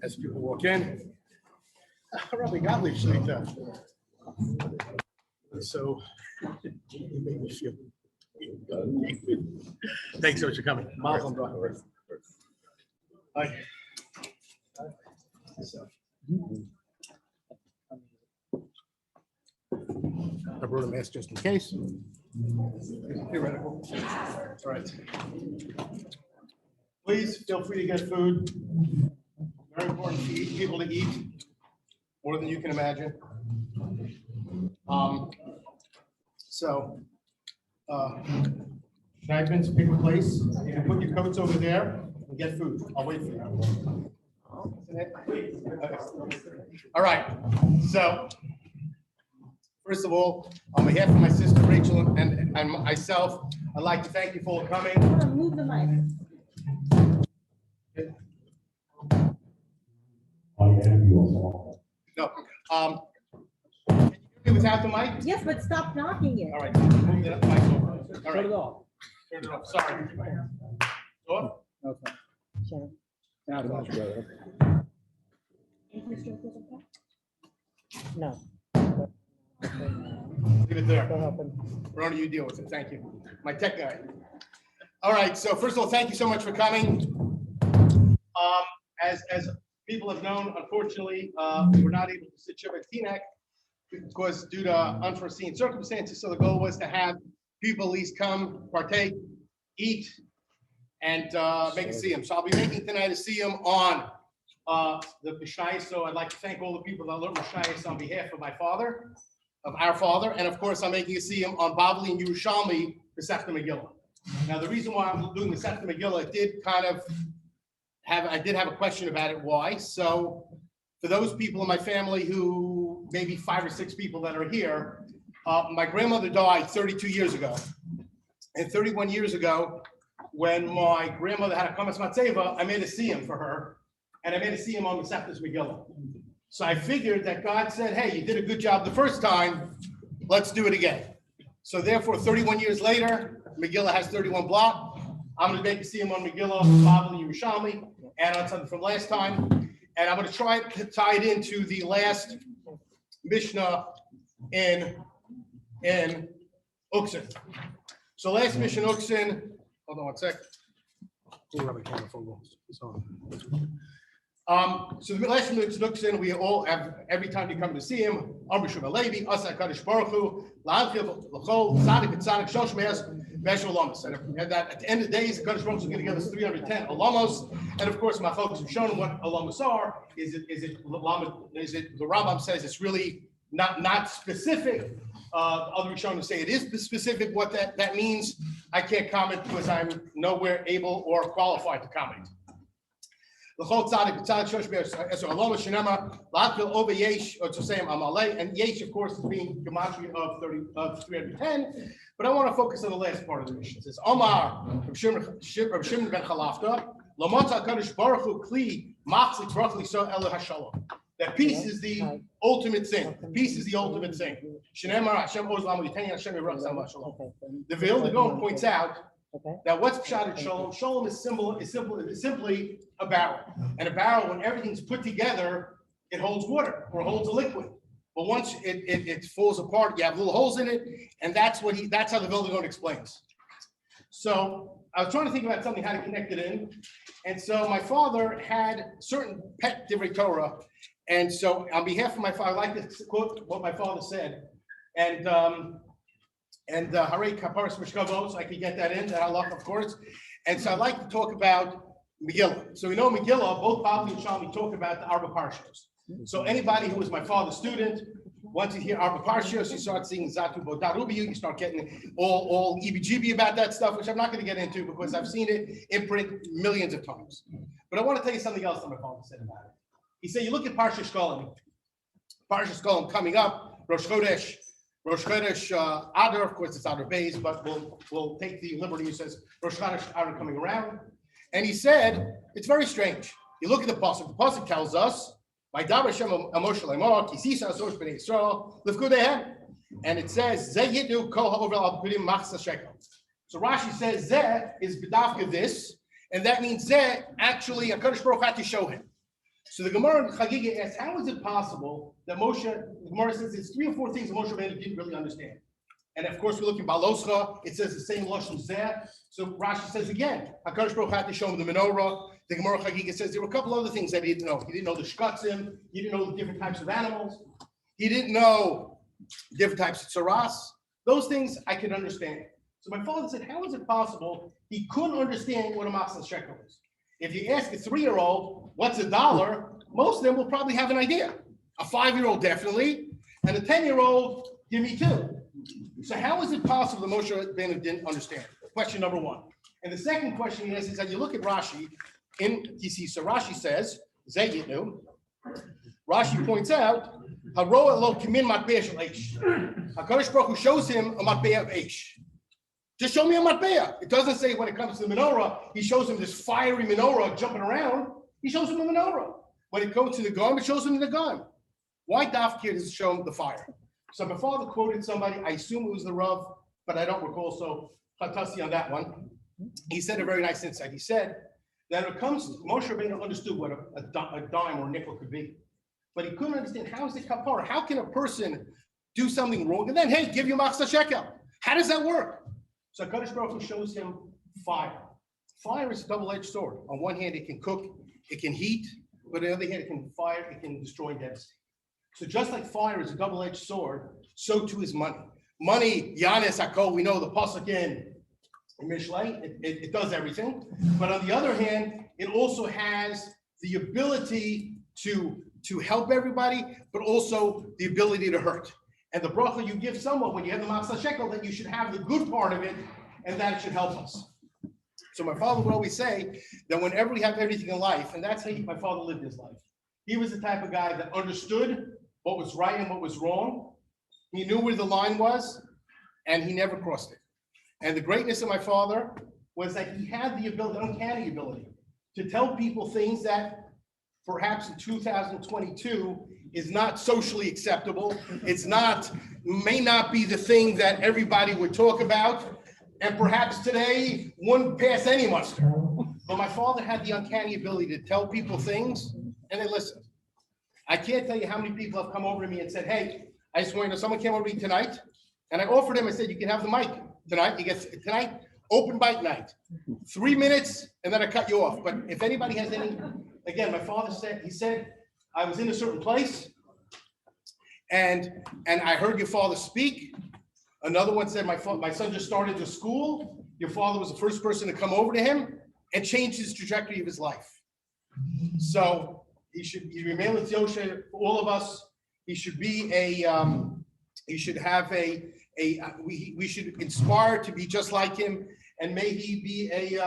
as people walk in. Rabbi Gottlieb Shlita. So you made me feel. Thanks so much for coming. Mazel tov. Hi. So, I brought a mask just in case. Theoretical. All right. Please feel free to get food. Very important for people to eat more than you can imagine. Shagman's, pick a place. You can put your coats over there and get food. I'll wait for you. All right. So, first of all, on behalf of my sister Rachel and myself, I'd like to thank you for all coming. Move the mic. No. Can you hear me without the mic? Yes, but stop knocking it. All right. Move the mic over. All Turn right. it off. Turn it off. Sorry. Go on. No, it's not. Sure. Now it's much better. No. Leave it there. Don't open. Rona, you deal with it. Thank you. My tech guy. All right. So first of all, thank you so much for coming. As people have known, unfortunately, we're not able to sit Shabbat Teaneck because due to unforeseen circumstances. So the goal was to have people at least come, partake, eat, and make a siyum. So I'll be making tonight a siyum on the Mishayis. So I'd like to thank all the people that learned Mishayis on behalf of my father, of our father, and of course I'm making a siyum on Bavli and Yerushalmi, the Sefta Megillah. Now the reason why I'm doing the Sefta Megillah, I did have a question about it. Why? So for those people in my family who maybe 5 or 6 people that are here, my grandmother died 32 years ago, and 31 years ago, when my grandmother had a kamas matzeva, I made a siyum for her, and I made a siyum on the Sefta Megillah. So I figured that God said, "Hey, you did a good job the first time. Let's do it again." So therefore, 31 years later, Megillah has 31 blot. I'm going to make a siyum on Megillah, Bavli, Yerushalmi, and on something from last time, and I'm going to try to tie it into the last Mishnah in Uksin. So last Mishnah Uksin. Hold on one sec. So the last Uksin, we all have every time you come to see him. Amr Shuvah Levi, Asa Kadosh Baruch Hu, La'anchil L'chol Tzadik and Tzadik Shloshim Measure Olamos, and that at the end of the days, the Kadosh Baruch Hu is going to give us 310 Olamos, and of course, my folks have shown what Olamos are. Is it the Rambam says it's really not specific. Other Rishonim say it is specific. What that means, I can't comment because I'm nowhere able or qualified to comment. L'chol tzadik v'tzadik shosh be'eser aloma shenema la'atkil over yesh or to say amalei, and yesh of course is being gematria of 310. But I want to focus on the last part of the mission. It says Omar Reb Shimon ben Chalafta Lamota Kadosh Baruch Hu Kli Machzik Brachli So Elu Hashalom. That peace is the ultimate thing. Peace is the ultimate thing. Shneimar Hashem Oz Lamu Yitani Hashem Yirach Shalom Shalom. The Vilna Gaon points out that what's pshat in Shalom? Shalom is simply a barrel, and a barrel, when everything's put together, it holds water or holds a liquid. But once it falls apart, you have little holes in it, and that's how the Vilna Gaon explains. So I was trying to think about something, how to connect it in, and so my father had certain pet divrei Torah, and so on behalf of my father, I like to quote what my father said, and Harei Kaparas Mishkavos, so I could get that in, that halach, of course. And so I'd like to talk about Megillah. So we know Megillah, both Bavli and Shalmi talk about the Arba Parshas. So anybody who was my father's student, once you hear Arba Parshas, you start seeing Zatu Bodarubiyu, you start getting all EBGB about that stuff, which I'm not going to get into because I've seen it in print millions of times. But I want to tell you something else that my father said about it. He said, you look at Parshas Shkolim coming up, Rosh Chodesh Adar, of course it's Adar Beis, but we'll take the liberty. He says Rosh Chodesh Adar coming around, and he said it's very strange. You look at the pasuk. The pasuk tells us, "My davar Hashem Moshe Lemor Kisisa Asosh Bnei Yisrael Lifkudehem," and it says Ze Yitnu Kol Ha'over Al B'Kudim Machzah Shekel. So Rashi says Ze is b'dafka this, and that means Ze actually HaKadosh Baruch had to show him. So the Gemara in Chagiga asks, how is it possible that Moshe, the Gemara says it's 3 or 4 things that Moshe Rabbeinu didn't really understand. And of course, we look at Baloscha, it says the same Lashon Zeh. So Rashi says again, HaKadosh Baruch Hu had to show him the menorah. The Gemara Chagiga says there were a couple other things that he didn't know. He didn't know the shkatzim, he didn't know the different types of animals, he didn't know different types of tzaras. Those things I could understand. So my father said, how is it possible he couldn't understand what a machzor shekel is? If you ask a 3-year-old, what's $1? Most of them will probably have an idea. A 5-year-old definitely, and a 10-year-old, give me 2. So how is it possible that Moshe Rabbeinu didn't understand? Question number 1. And the second question he asks is that you look at Rashi in TC. So Rashi says, Zayitnu. Rashi points out, Haroa lo kimin matbeah shel eish. HaKadosh Baruch Hu shows him a matbeah of eish. Just show me a matbeah. It doesn't say when it comes to the menorah, he shows him this fiery menorah jumping around. He shows him the menorah. When it goes to the gun, it shows him the gun. Why Dafkir does it show him the fire? So my father quoted somebody, I assume it was the Rav, but I don't recall, so Chatasi on that one. He said a very nice insight. He said that when it comes to, Moshe Rabbeinu understood what a dime or a nickel could be, but he couldn't understand how is it kapara? How can a person do something wrong and then, hey, give you machzor shekel? How does that work? So HaKadosh Baruch Hu shows him fire. Fire is a double-edged sword. On one hand, it can cook, it can heat, but on the other hand, it can fire, it can destroy and devastate. So just like fire is a double-edged sword, so too is money. Money, Yanis Hakol, we know the pasuk in Mishlei, it does everything. But on the other hand, it also has the ability to help everybody, but also the ability to hurt. And the bracha you give someone when you have the machzor shekel, that you should have the good part of it, and that it should help us. So my father would always say that whenever we have everything in life, and that's how my father lived his life. He was the type of guy that understood what was right and what was wrong. He knew where the line was, and he never crossed it. And the greatness of my father was that he had the ability, uncanny ability, to tell people things that perhaps in 2022 is not socially acceptable. It's not, may not be the thing that everybody would talk about, and perhaps today wouldn't pass any muster. But my father had the uncanny ability to tell people things, and they listened. I can't tell you how many people have come over to me and said, hey, I just want you to know, someone came over to me tonight, and I offered him, I said, you can have the mic tonight. You get tonight, open mic night. 3 minutes, and then I cut you off. But if anybody has any, again, my father said, he said, I was in a certain place, and I heard your father speak. Another one said, my son just started to school. Your father was the first person to come over to him and change his trajectory of his life. So he remain with Yoshe for all of us. He should be he should have we should inspire to be just like him, and may he be a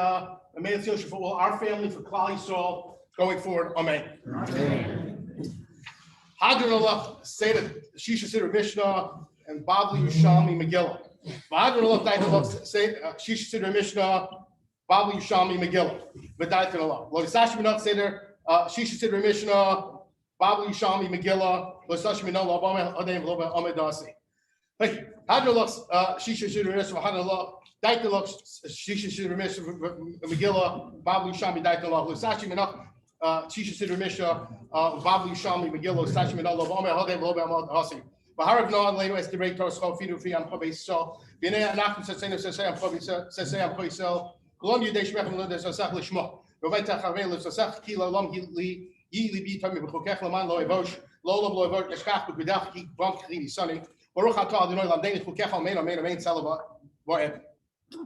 man Yoshe for all our family, for Klal Yisrael going forward. Amen. Hadron Allah say that Shisha Siddur Mishnah and Babli Yushalmi Megillah. Hadron Allah say Shisha Siddur Mishnah, Babli Yushalmi Megillah. V'daitin Allah. Lo Yisash Minot Seder Shisha Siddur Mishnah, Babli Yushalmi Megillah. Lo Yisash Minot Lo Adem Lo Amedasi. Thank you. Hadron Allah Shisha Siddur Mishnah. Hadron Allah Daitin Allah Shisha Siddur Mishnah Megillah, Babli Yushalmi Daitin Allah. Lo Yisash Minot Shisha Siddur Mishnah, Babli Yushalmi Megillah. Yisash Minot Lo Adem Lo Amedasi. Baharav no on later as the rate towards Fidu Free on Kobe so Bina Nakum say I'm Kobe say I'm Kobe so Colom Yudesh Mechem Ludes Osach Lishmo Roveta Chavel Osach Kilo Lom Li Yili Bi Tommy Bukech Laman Lo Evosh Lolo Lo Evosh Eskach Bukudach Ki Bump Kili Sunny Baruch Atah Adonai Lamdenish Bukech Almein Main Salava Voed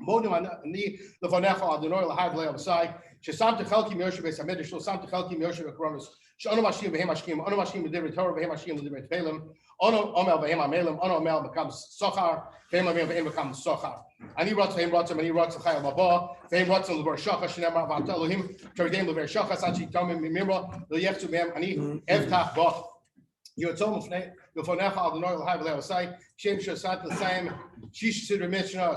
Modim Ni Levonecha Adonai Lahad Le Avsai Shesam Techelki Moshe Bes Hamedesh Lo Sam Techelki Moshe Bekronos Shano Mashim Behem Mashkim Ono Mashim B'Divrei Torah Behem Mashim B'Divrei Tefillim Ono Omel Behem Amelim Ono Omel becomes Sochar Behem Amelim becomes Sochar Ani Rotz Behem Rotz Ani Rotz Chayil Laba Behem Rotz Levar Shachar Shnema Vat Elohim Terdem Levar Shachar Sachi Tomim Mimra Leyechtu Behem Ani Evtach Ba Yotzom Fnei Yofonecha Adonai L'Hai V'Lei Osai Shem Shasat L'Sayim Shish Siddur Mishnah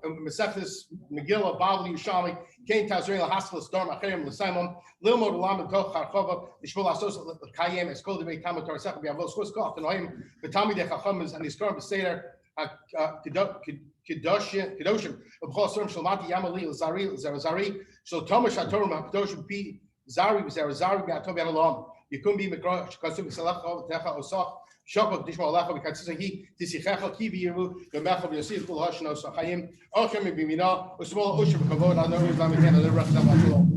Mesechus Megillah Babli Yushalmi Kain Tazrin LaHaskell Storm Acherim L'Simon Lilmod Lam Toch Harchova Ishvul Asos Kayem Eskol Debei Tamator Sech Biavos Koskov Tanoim Betami De Chacham and Iskar Beseder Kedoshim B'Chol Storm Shalmati Yamali L'Zari Shal Tomash HaTorah Kedoshim Pi Zari Gatobi Alam. You couldn't be Mikra Kasum Salacha Techa Osach. Shokok Dishma Alacha Bikatsihi, Tisichecha Kibiru, the Mecha Yosif Kulhashno Sahayim, Ochem Bimina, Usmol Ushim Kavod, I know you're going to the rest of the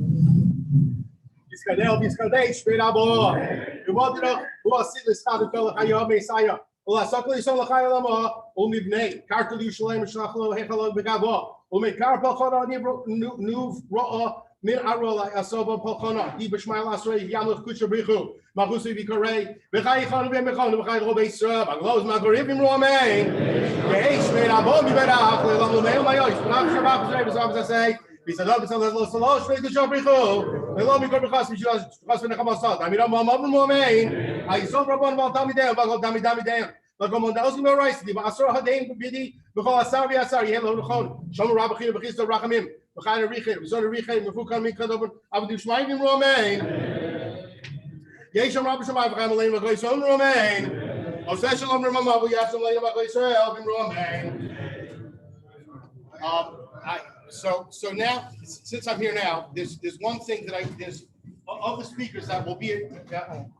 Biskadel, straight up. You want to know who are sitting Scott Hayah Messiah. Well, Sakli Solachaya Lama, Umibne, Kartul Yushalem, Shlachlo, Hekalo Begabo, Umi Karpal Khana, Nuv Ra'a, Min Arola, Asoba Polkona, Ibishmael Asray, Yamuch Kuchabrichu, Mahusi Vikore, Bekai Khan, Bemekon, Bekai Robe Sub, Aglos Magaribim Romain, Hey, straight up, Omi Bedak, Lamel, my eyes, Pram Shabbat, as I say. He said, "Love is a little slow. Straight to Shabrichu. I love me. Go because we just when I come outside. I mean, I'm Momain. I saw Rabban about Dami down. But Dami down. But come on, that was my rice. The Asar Hadim Bidi. Because Asari. Hello, Lachon. Shomer Rabbi Chir Bechista Rachamim. Bechayna Richim. Zona Richim. Mefukan Mikadobin. Abdu Shmaim Romain. Yesham Rabbi Shemai. Bechayna Lane. Bechayna Romain. Oseshalom Ramama. We have some Lane. Bechayna Romain. So now, since I'm here now, there's one thing that there's of the speakers that will be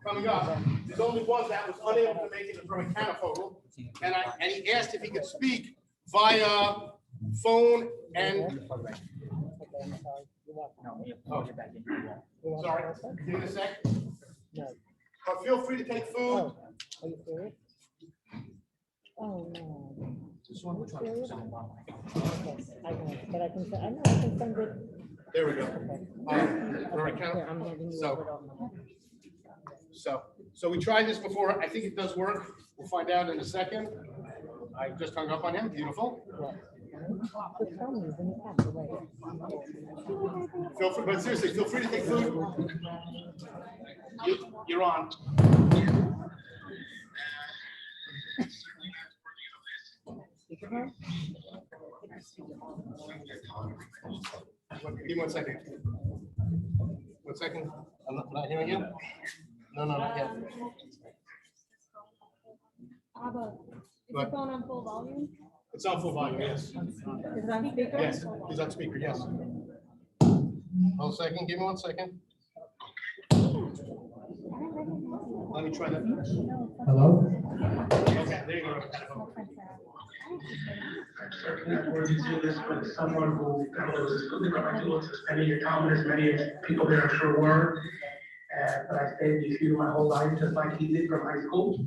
coming up. There's only one that was unable to make it from a canifocal, and he asked if he could speak via phone and. Oh, sorry, give me a sec. But feel free to take food. Are you serious? Oh, no. This one, which one? Okay, I know, but I can send it. There we go. Okay, here, I'm handing you over to So we tried this before. I think it does work. We'll find out in a second. I just hung up on him. Beautiful. Just tell me when you have to wait. Feel free, but seriously, feel free to take food. You're on. Give me 1 second. 1 second. I'm not hearing you. No, not yet. Abba, is your phone on full volume? It's on full volume, yes. Is it on speaker? Yes, he's on speaker, yes. 1 second, give me 1 second. Let me try that. Hello? Okay, there you go. Certainly not worthy to do this, but someone who knows as good Rabbi Dulitz as many of your comments, many of people there I'm sure were. But I stayed in yeshiva my whole life, just like he did from high school.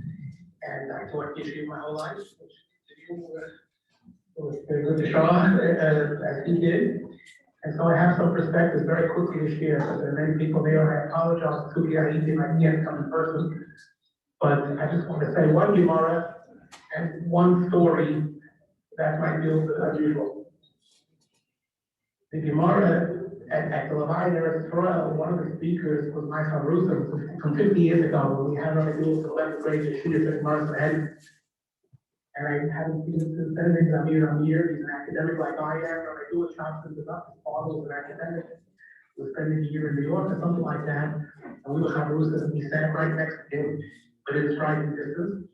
And I taught yeshiva my whole life, which was very good to Shah, as he did. And so I have some perspectives very quickly to share, because there are many people there, and I apologize to anything I can't come in person. But I just want to say one Gemara and one story that might be a little bit unusual. The Gemara at the Levi Eretz Yisrael, one of the speakers was my son Rusam from 50 years ago when we had our duels to 11th grade yeshiva at Gemara's head. And I haven't seen him since then. He's I'm here. He's an academic like I am. Rabbi Dulitz shops his up. His father was an academic. He was spending a year in New York or something like that. And we were Rusam, and we sat right next to him, but in striking distance.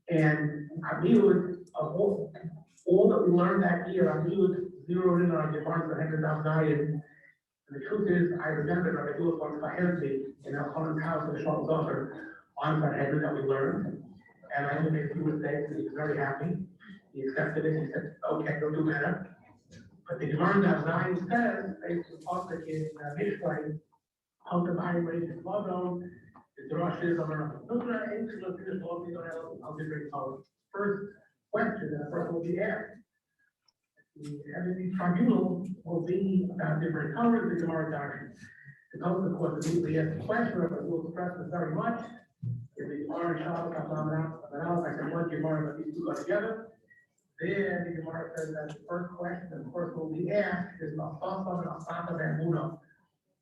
And Abiyud, of all that we learned that year, Abiyud zeroed in on Japan's Zion. And the truth is, I remember Rabbi Dulitz once behind me in Elchonan's house in Shloshim on Sanhedrin that we learned. And I only made a few mistakes, and he was very happy. He accepted it. He said, "Okay, go do better." But the Gemara Zion says, based on the in Mishlei, how to buy raise his mother. The Rosh is on I'll be very solid. First question that a person will be asked. The Evidence Tribunal will be about different colors of the Gemara Darshan. The colors, of course, immediately ask the question, but we'll stress this very much. If the Gemara and Shabbat I said one Gemara, but these two go together. Then the Gemara says that the first question that the person will be asked is Masasa and Asata Bamuna.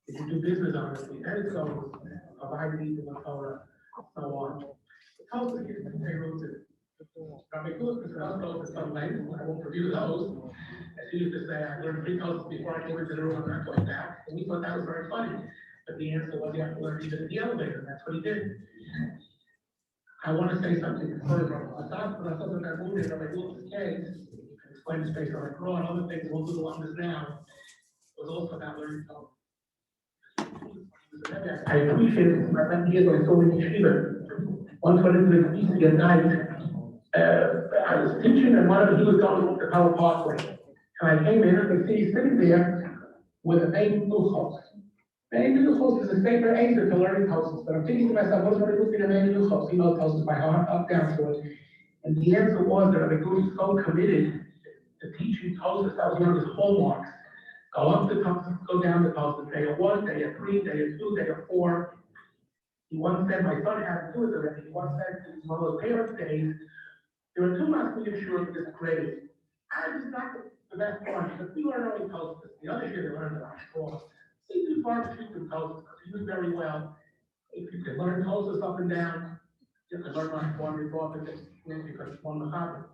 If you do business honestly, then it goes, provide needs in the Torah, so on. The Torah is the payroll to Rabbi Dulitz is also for some length. I won't review those. As he used to say, I learned 3 codes before I came into the room, I'm not going back. And we thought that was very funny. But the answer was you have to learn even in the elevator, and that's what he did. I want to say something further. Aside from that movie, Rabbi Dulitz's case, you can explain the space on the cross and other things, we'll do along this now, was also about learning Torah. I appreciate it. My friend years when I saw in yeshiva. Once went into the east at night. I was teaching and he was going up the Power Parkway. And I came in and I see he's sitting there with a baby Luchos. Baby Luchos is a safer answer to learning houses. But I'm thinking to myself, what is what looking at baby Luchos? He knows houses by heart, up, down to it. And the answer was that Rabbi was so committed to teaching Tosas. That was one of his hallmarks. Go up the Tosas, go down the Tosas. Day of 1, day of 3, day of 2, day of 4. He once said, my son had to do it already. He once said, it was one of those parents' days. There were 2 months we sure in this grade. I was not the best one, because we learned only Tosas. The other year they learned about Shaw. He did barbecue through Tosas, because he knew very well. If you could learn Tosas up and down, you could learn about one before, because it's one Machaber.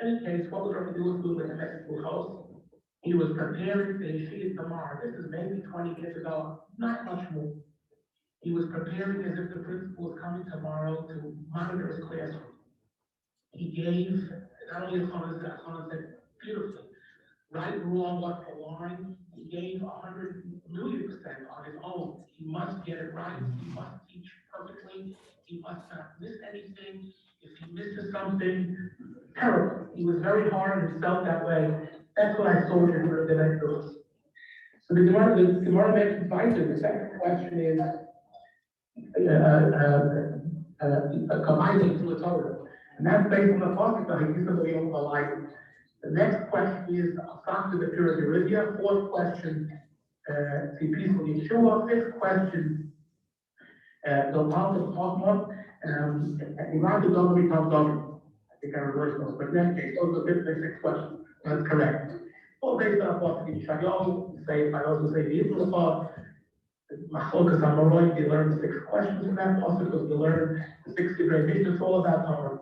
In any case, what was Rabbi doing with the next house? He was preparing the yeshiva tomorrow. This is maybe 20 years ago, not much more. He was preparing as if the principal was coming tomorrow to monitor his classroom. He gave, not only a Chana said beautifully, right, wrong, what the line, he gave 100,000,000% on his own. He must get it right, he must teach perfectly, he must not miss anything. If he misses something, terrible. He was very hard on himself that way. That's what I saw in the next verse. So the Gemara mentions Vayter. The second question is combining to a Torah. And that's based on the topic that he used to be on the life. The next question is Asaf the Pure Eurydia. Fourth question, see peaceful Yeshua. Fifth question, the Psalm of Chachma. And Iran to Dom becomes Dom. I think I reversed those, but in that case, those are the 6 questions. That's correct. All based on what the Shagol say, I also say the Israel thought, Machlokas Amaroi, you learn 6 questions from that, also because you learn the 60 great missions, all about Torah.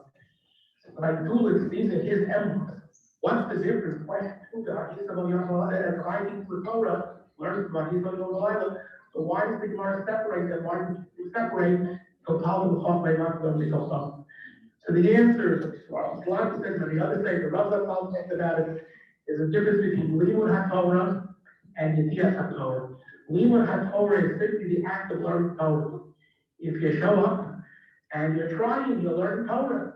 Like Dulitz, these are his emblems. What's the difference? Question 2, he's about writing to the Torah, learns about he's going to go to so why does the Gemara separate them? Why do you separate Total and Chachma not going to be so? So the answer is, well, Shloshim says, and the other say, the Rabbi talks about it, is a difference between Limud HaTorah and Yedias HaTorah. Limud HaTorah is simply the act of learning Torah. If you show up and you're trying, you learn Torah.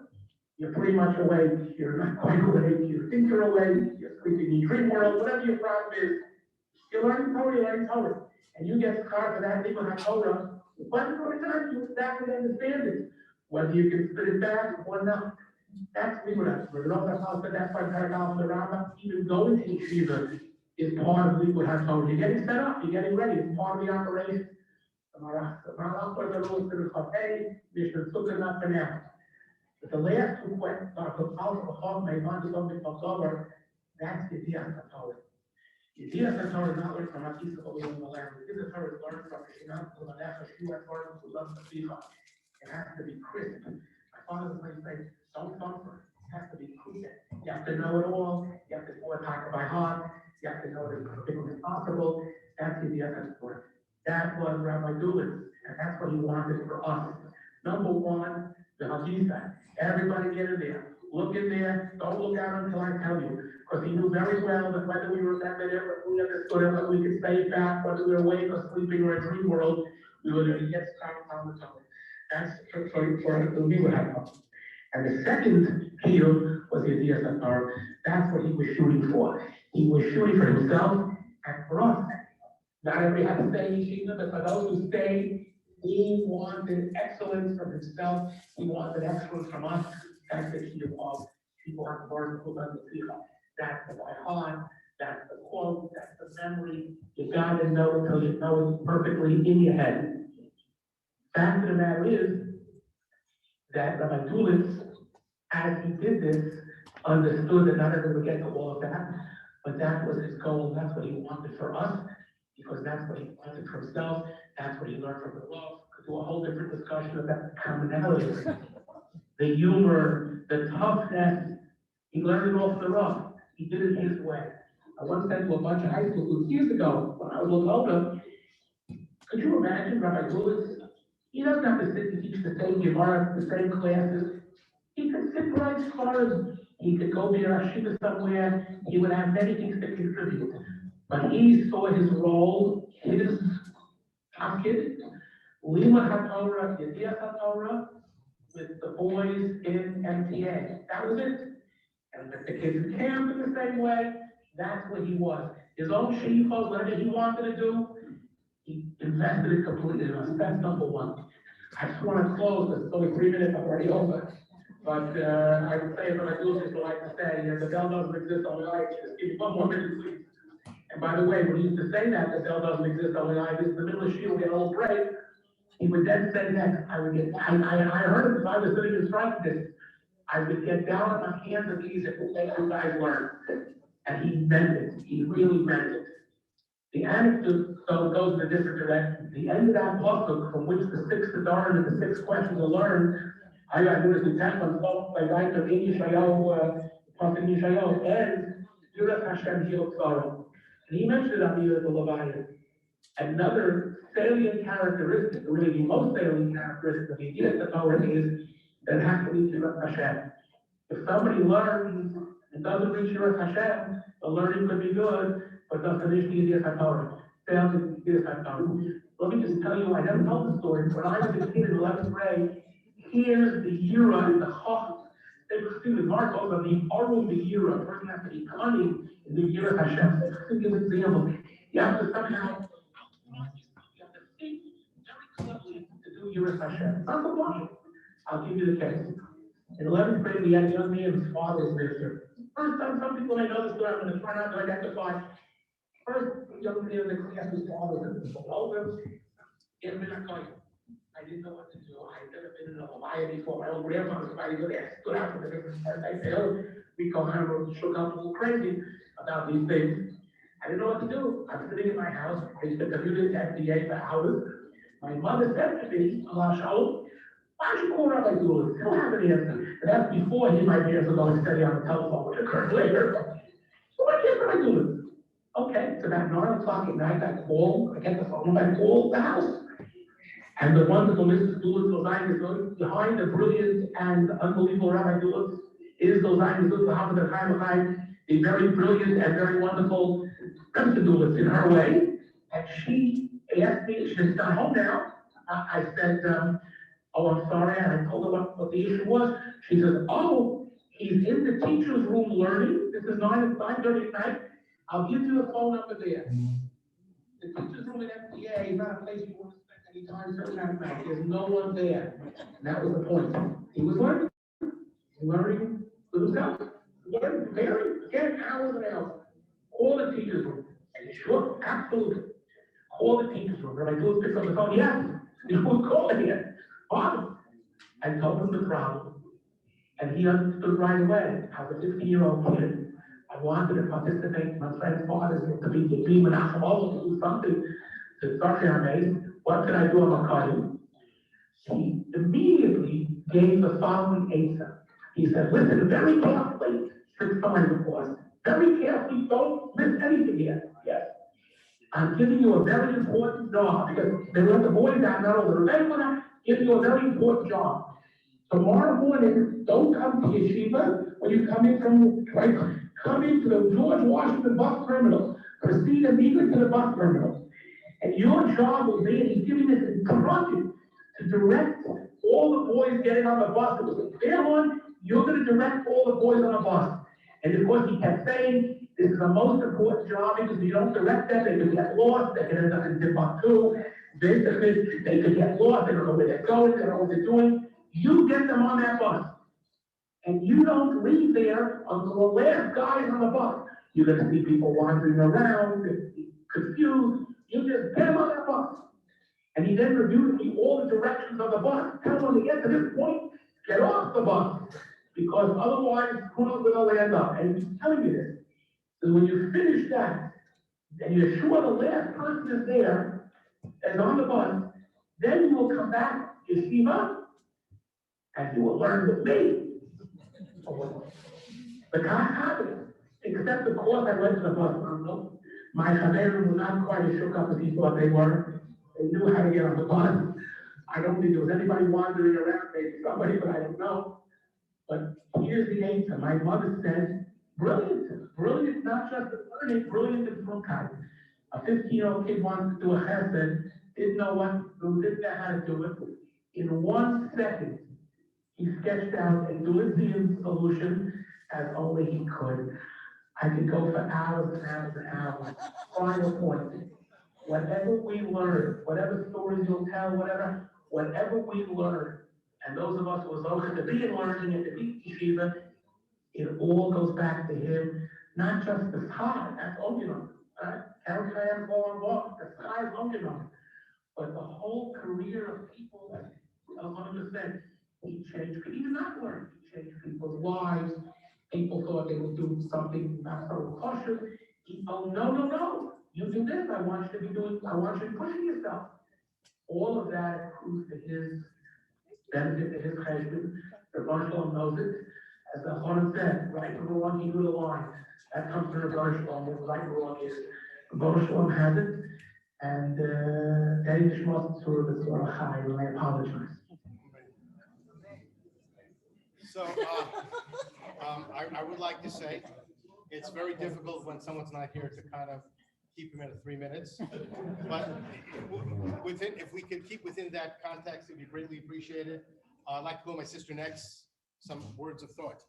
You're pretty much awake, you're not quite awake, you think you're awake, you're sleeping in your dream world, whatever your problem is, you're learning Torah, and you get scarred for that Limud HaTorah, but over time you exactly understand it. Whether you can spit it back or not. That's Limud HaTorah. That's why Paragal the Rabbi, even going to yeshiva is part of Limud HaTorah. You're getting set up, you're getting ready, it's part of the operation. But the last 2 questions are that's the Yedias HaTorah. Yedias HaTorah is not learned from Akisa Olim in the land. Yedias HaTorah is learned from Shinam Kulmanecha Shua Torah Kulam Saficha. It has to be crisp. My father would say, don't suffer. It has to be crisp. You have to know it all. You have to know it by heart. You have to know it as quickly as possible. That's the Torah. That was Rabbi Dulitz, and that's what he wanted for us. Number 1, the Hakisa. Everybody get in there. Look in there. Don't look out until I tell you. Because he knew very well that whether we remembered it, whether we understood it, whether we could stay back, whether we were awake or sleeping or a dream world, we were going to get started on the topic. That's for the we would have. And the second field was the Yedias HaTorah. That's what he was shooting for. He was shooting for himself and for us. Not everybody had to stay in yeshiva, but for those who stayed, he wanted excellence from himself. He wanted excellence from us. That's the key of all. People have to learn to learn the Sikha. That's the by heart. That's the quote. That's the memory. You gotta know it until you know it perfectly in your head. Fact of the matter is that Rabbi Dulitz, as he did this, understood that not everyone would get to all of that, but that was his goal. That's what he wanted for us, because that's what he wanted for himself. That's what he learned from the law. Could do a whole different discussion about the commonalities, the humor, the toughness. He learned it all from the rough. He did it his way. I once said to a bunch of high school students years ago, when I was a little older, could you imagine Rabbi Dulitz? He doesn't have to sit and teach the same Gemara, the same classes. He could sit right as far as he could go be a yeshiva somewhere. He would have many things to contribute. But he saw his role, his Makid, Lima HaTorah, Yedias HaTorah, with the boys in MTA. That was it. And with the kids in camp in the same way, that's what he was. His own shifos, whatever he wanted to do, he invested it completely in us. That's number one. I just want to close, it's only 3 minutes, I'm already over. But I would say, if I do this, I like to say, the bell doesn't exist on the ice. Just give me 1 more minute, please. And by the way, when he used to say that, the bell doesn't exist on the ice, in the middle of shiur, we get a little break. He would then say that, I heard him, if I was sitting in front of this, I would get down on my hands and knees and let you guys learn. And he meant it, he really meant it. The anecdote, so it goes in a different direction. The end of that pasuk, from which the 6 Kedarim and the 6 questions are learned, I noticed the 10th one, spoke by writer in Yeshayahu, Prophet Yeshayahu, and Yirach Hashem Hil Tzara. And he mentioned it on the year of the Leviathan. Another salient characteristic, really the most salient characteristic of the idea of the Torah is that it has to be Yirach Hashem. If somebody learns and doesn't reach Yirach Hashem, the learning could be good, but doesn't reach the idea of Torah. Fails in the idea of Torah. Let me just tell you, I never told the story. When I was a kid in 11th grade, here's the Yira and the Chach. Excuse me, Mark goes on the Aru the Yira. A person has to be cunning in the Yira of Hashem. To give an example, you have to somehow, you have to think very cleverly to do Yira of Hashem. It's not so much. I'll give you the case. In 11th grade, we had a young man whose father was minister. First time, some people may know this story, I'm going to try not to identify. First young man in the class whose father was below him, in Minakoi. I didn't know what to do. I'd never been in a Hawaii before. My own grandfather, somebody good ass, stood out for the different part. I failed. We call him, shook up a little crazy about these things. I didn't know what to do. I'm sitting in my house. I used to commute to FDA for hours. My mother said to me, Allah Shalom, why don't you call Rabbi Dulitz? He'll have an answer. And that's before he might be able to go and study on the telephone, which occurred later. So what can Rabbi Dulitz? Okay, it's about 9 o'clock at night. I get the phone, I call the house. And the wonderful Mrs. Dulitz, behind the brilliant and unbelievable Rabbi Dulitz, is the very brilliant and very wonderful Mrs. Dulitz in her way. And she asked me, she's not home now. I said, oh, I'm sorry. And I told her what the issue was. She says, oh, he's in the teacher's room learning. This is 9:30 at night. I'll give you a phone number there. The teacher's room at MTA is not a place you want to spend any time certain at night. There's no one there. And that was the point. He was learning with himself. Learning, preparing, again, hours and hours. Call the teacher's room. And sure, absolutely. Call the teacher's room. Rabbi Dulitz picked up the phone. Yes, you would call it here. Father. And told him the problem. And he understood right away. As a 15-year-old kid, I wanted to participate in my friend's father's to be the demon to do something to Shloshim. What could I do on Makari? He immediately gave the following answer. He said, listen very carefully, 6 times of course. Very carefully, don't miss anything here. Yes. I'm giving you a very important job because they let the boys down there over the I'm gonna give you a very important job. Tomorrow morning, don't come to yeshiva when you come in from come into the George Washington bus terminal. Proceed immediately to the bus terminal. And your job will be, and he's giving this instruction to direct all the boys getting on the bus. It was a fair one. You're going to direct all the boys on the bus. And of course, he kept saying, this is the most important job because if you don't direct them, they could get lost. They could end up in Timbuktu. Basically, they could get lost. They don't know where they're going. They don't know what they're doing. You get them on that bus. And you don't leave there until the last guy is on the bus. You're going to see people wandering around, confused. You just get them on that bus. And he then reviewed me all the directions of the bus. Tell them to get to this point, get off the bus. Because otherwise, who knows where they'll land up? And he's telling you this. So when you finish that, and you're sure the last person is there, and on the bus, then you will come back to Yeshiva, and you will learn with me. The guy happened, except the course I went to the bus. My chaverim were not quite as shook up as he thought they were. They knew how to get on the bus. I don't think there was anybody wandering around, maybe somebody, but I don't know. But here's the answer. My mother said, brilliant. Brilliant, not just the learning, brilliant in some kind. A 15-year-old kid wants to do a chesed, didn't know who didn't know how to do it. In 1 second, he sketched out a Dulitzian solution as only he could. I could go for hours and hours and hours. Final point. Whatever we learn, whatever stories you'll tell, whatever we learn, and those of us who are open to be in learning and to be yeshiva, it all goes back to him, not just the sky, that's Onginum, right? Count fans all on board, the sky is Onginum. But the whole career of people, as 100%, he changed, even not learn, he changed people's lives. People thought they would do something not so cautious. No, you do this, I want you to be pushing yourself. All of that accrues to his benefit, to his cheshbon. The Shalom knows it. As the Chachamim said, right and wrong, he drew the line. That comes from the Shalom, what right and wrong is. The Shalom has it, and Daddy Nishmas Tzur B'Tzur Chai, and I apologize. So, I would like to say, it's very difficult when someone's not here to kind of keep him at 3 minutes. But if we could keep within that context, it'd be greatly appreciated. I'd like to call my sister next, some words of thought.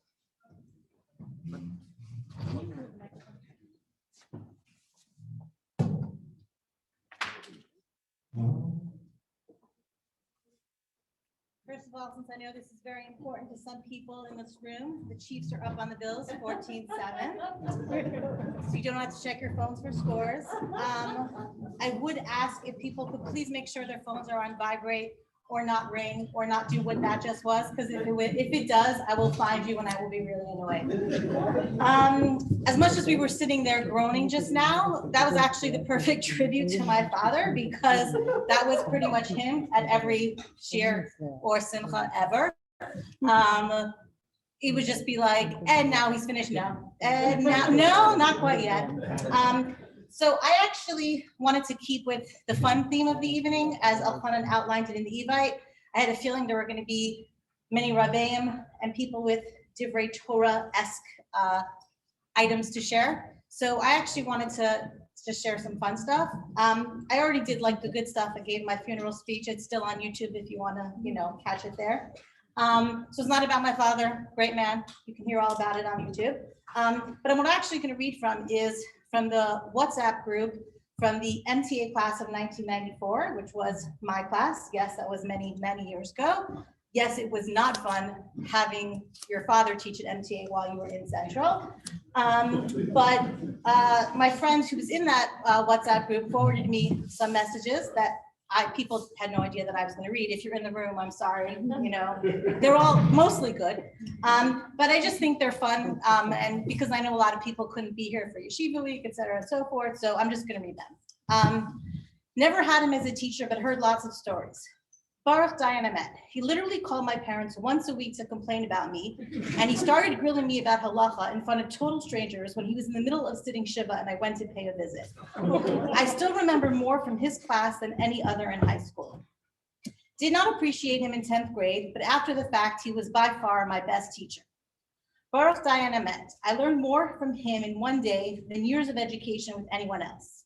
First of all, since I know this is very important to some people in this room, the Chiefs are up on the Bills 14-7. So you don't have to check your phones for scores. I would ask if people could please make sure their phones are on vibrate or not ring or not do what that just was, because if it does, I will find you and I will be really annoyed. As much as we were sitting there groaning just now, that was actually the perfect tribute to my father, because that was pretty much him at every shir or simcha ever. He would just be like, and now he's finished, no, and now, no, not quite yet. So I actually wanted to keep with the fun theme of the evening, as Elchanan outlined it in the Evite. I had a feeling there were going to be many Rabbeim and people with Divrei Torah-esque items to share. So I actually wanted to just share some fun stuff. I already did like the good stuff. I gave my funeral speech. It's still on YouTube if you want to, catch it there. So it's not about my father, great man. You can hear all about it on YouTube. But what I'm actually going to read from is from the WhatsApp group from the MTA class of 1994, which was my class. Yes, that was many, many years ago. Yes, it was not fun having your father teach at MTA while you were in Central. But my friend who was in that WhatsApp group forwarded me some messages that people had no idea that I was going to read. If you're in the room, I'm sorry. They're all mostly good. But I just think they're fun. And because I know a lot of people couldn't be here for Yeshiva Week, et cetera, and so forth. So I'm just going to read them. Never had him as a teacher, but heard lots of stories. Baruch Dayan Emet. He literally called my parents once a week to complain about me, and he started grilling me about halacha in front of total strangers when he was in the middle of sitting shiva and I went to pay a visit. I still remember more from his class than any other in high school. Did not appreciate him in 10th grade, but after the fact, he was by far my best teacher. Baruch Dayan Emet. I learned more from him in one day than years of education with anyone else.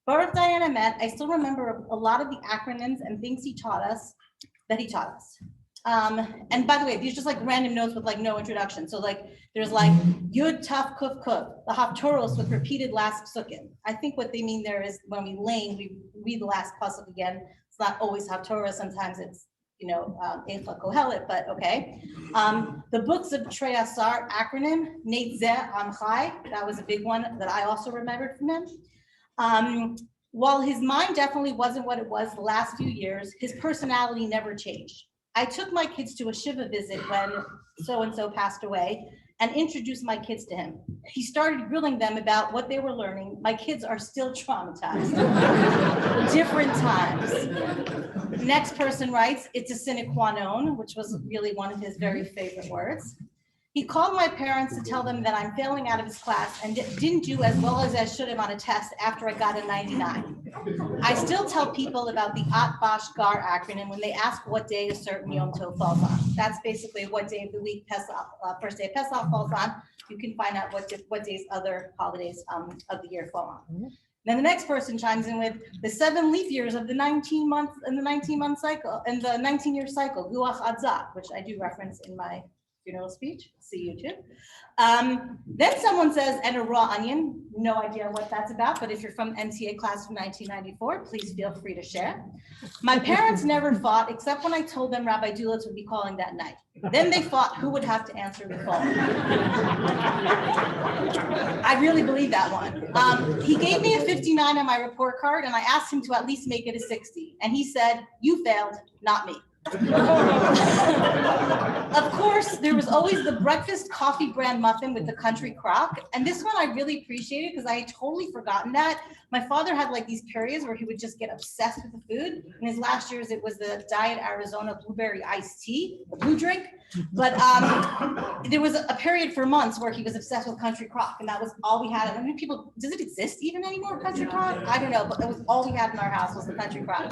Baruch Dayan Emet, I still remember a lot of the acronyms and things he taught us. And by the way, these are just like random notes with like no introduction. So like there's like Yud Taf Kuf Kuf, the Haftoros with repeated last psukim. I think what they mean there is when we lane, we read the last pasuk again. It's not always Haftorah. Sometimes it's Eichla Kohelet, but okay. The books of Trei Asar acronym, Neit Zeh Amchai, that was a big one that I also remembered from him. While his mind definitely wasn't what it was the last few years, his personality never changed. I took my kids to a shiva visit when so-and-so passed away and introduced my kids to him. He started grilling them about what they were learning. My kids are still traumatized. Different times. Next person writes, it's a sine qua non, which was really one of his very favorite words. He called my parents to tell them that I'm failing out of his class and didn't do as well as I should have on a test after I got a 99. I still tell people about the At Bash Gar acronym when they ask what day a certain Yom Tov falls on. That's basically what day of the week Pesach, first day of Pesach falls on. You can find out what days other holidays of the year fall on. Then the next person chimes in with the 7 leap years of the 19-month and the 19-month cycle and the 19-year cycle, Guach Adzak, which I do reference in my funeral speech. See you too. Then someone says, and a raw onion. No idea what that's about, but if you're from MTA class of 1994, please feel free to share. My parents never fought, except when I told them Rabbi Dulitz would be calling that night. Then they fought who would have to answer the phone. I really believe that one. He gave me a 59 on my report card, and I asked him to at least make it a 60. And he said, "You failed, not me." Of course, there was always the breakfast coffee bran muffin with the country crock. And this one I really appreciated because I had totally forgotten that. My father had like these periods where he would just get obsessed with the food. In his last years, it was the Diet Arizona Blueberry Iced Tea, the blue drink. But there was a period for months where he was obsessed with country crock, and that was all we had. I mean, people, does it exist even anymore, country crock? I don't know, but that was all we had in our house was the country crock.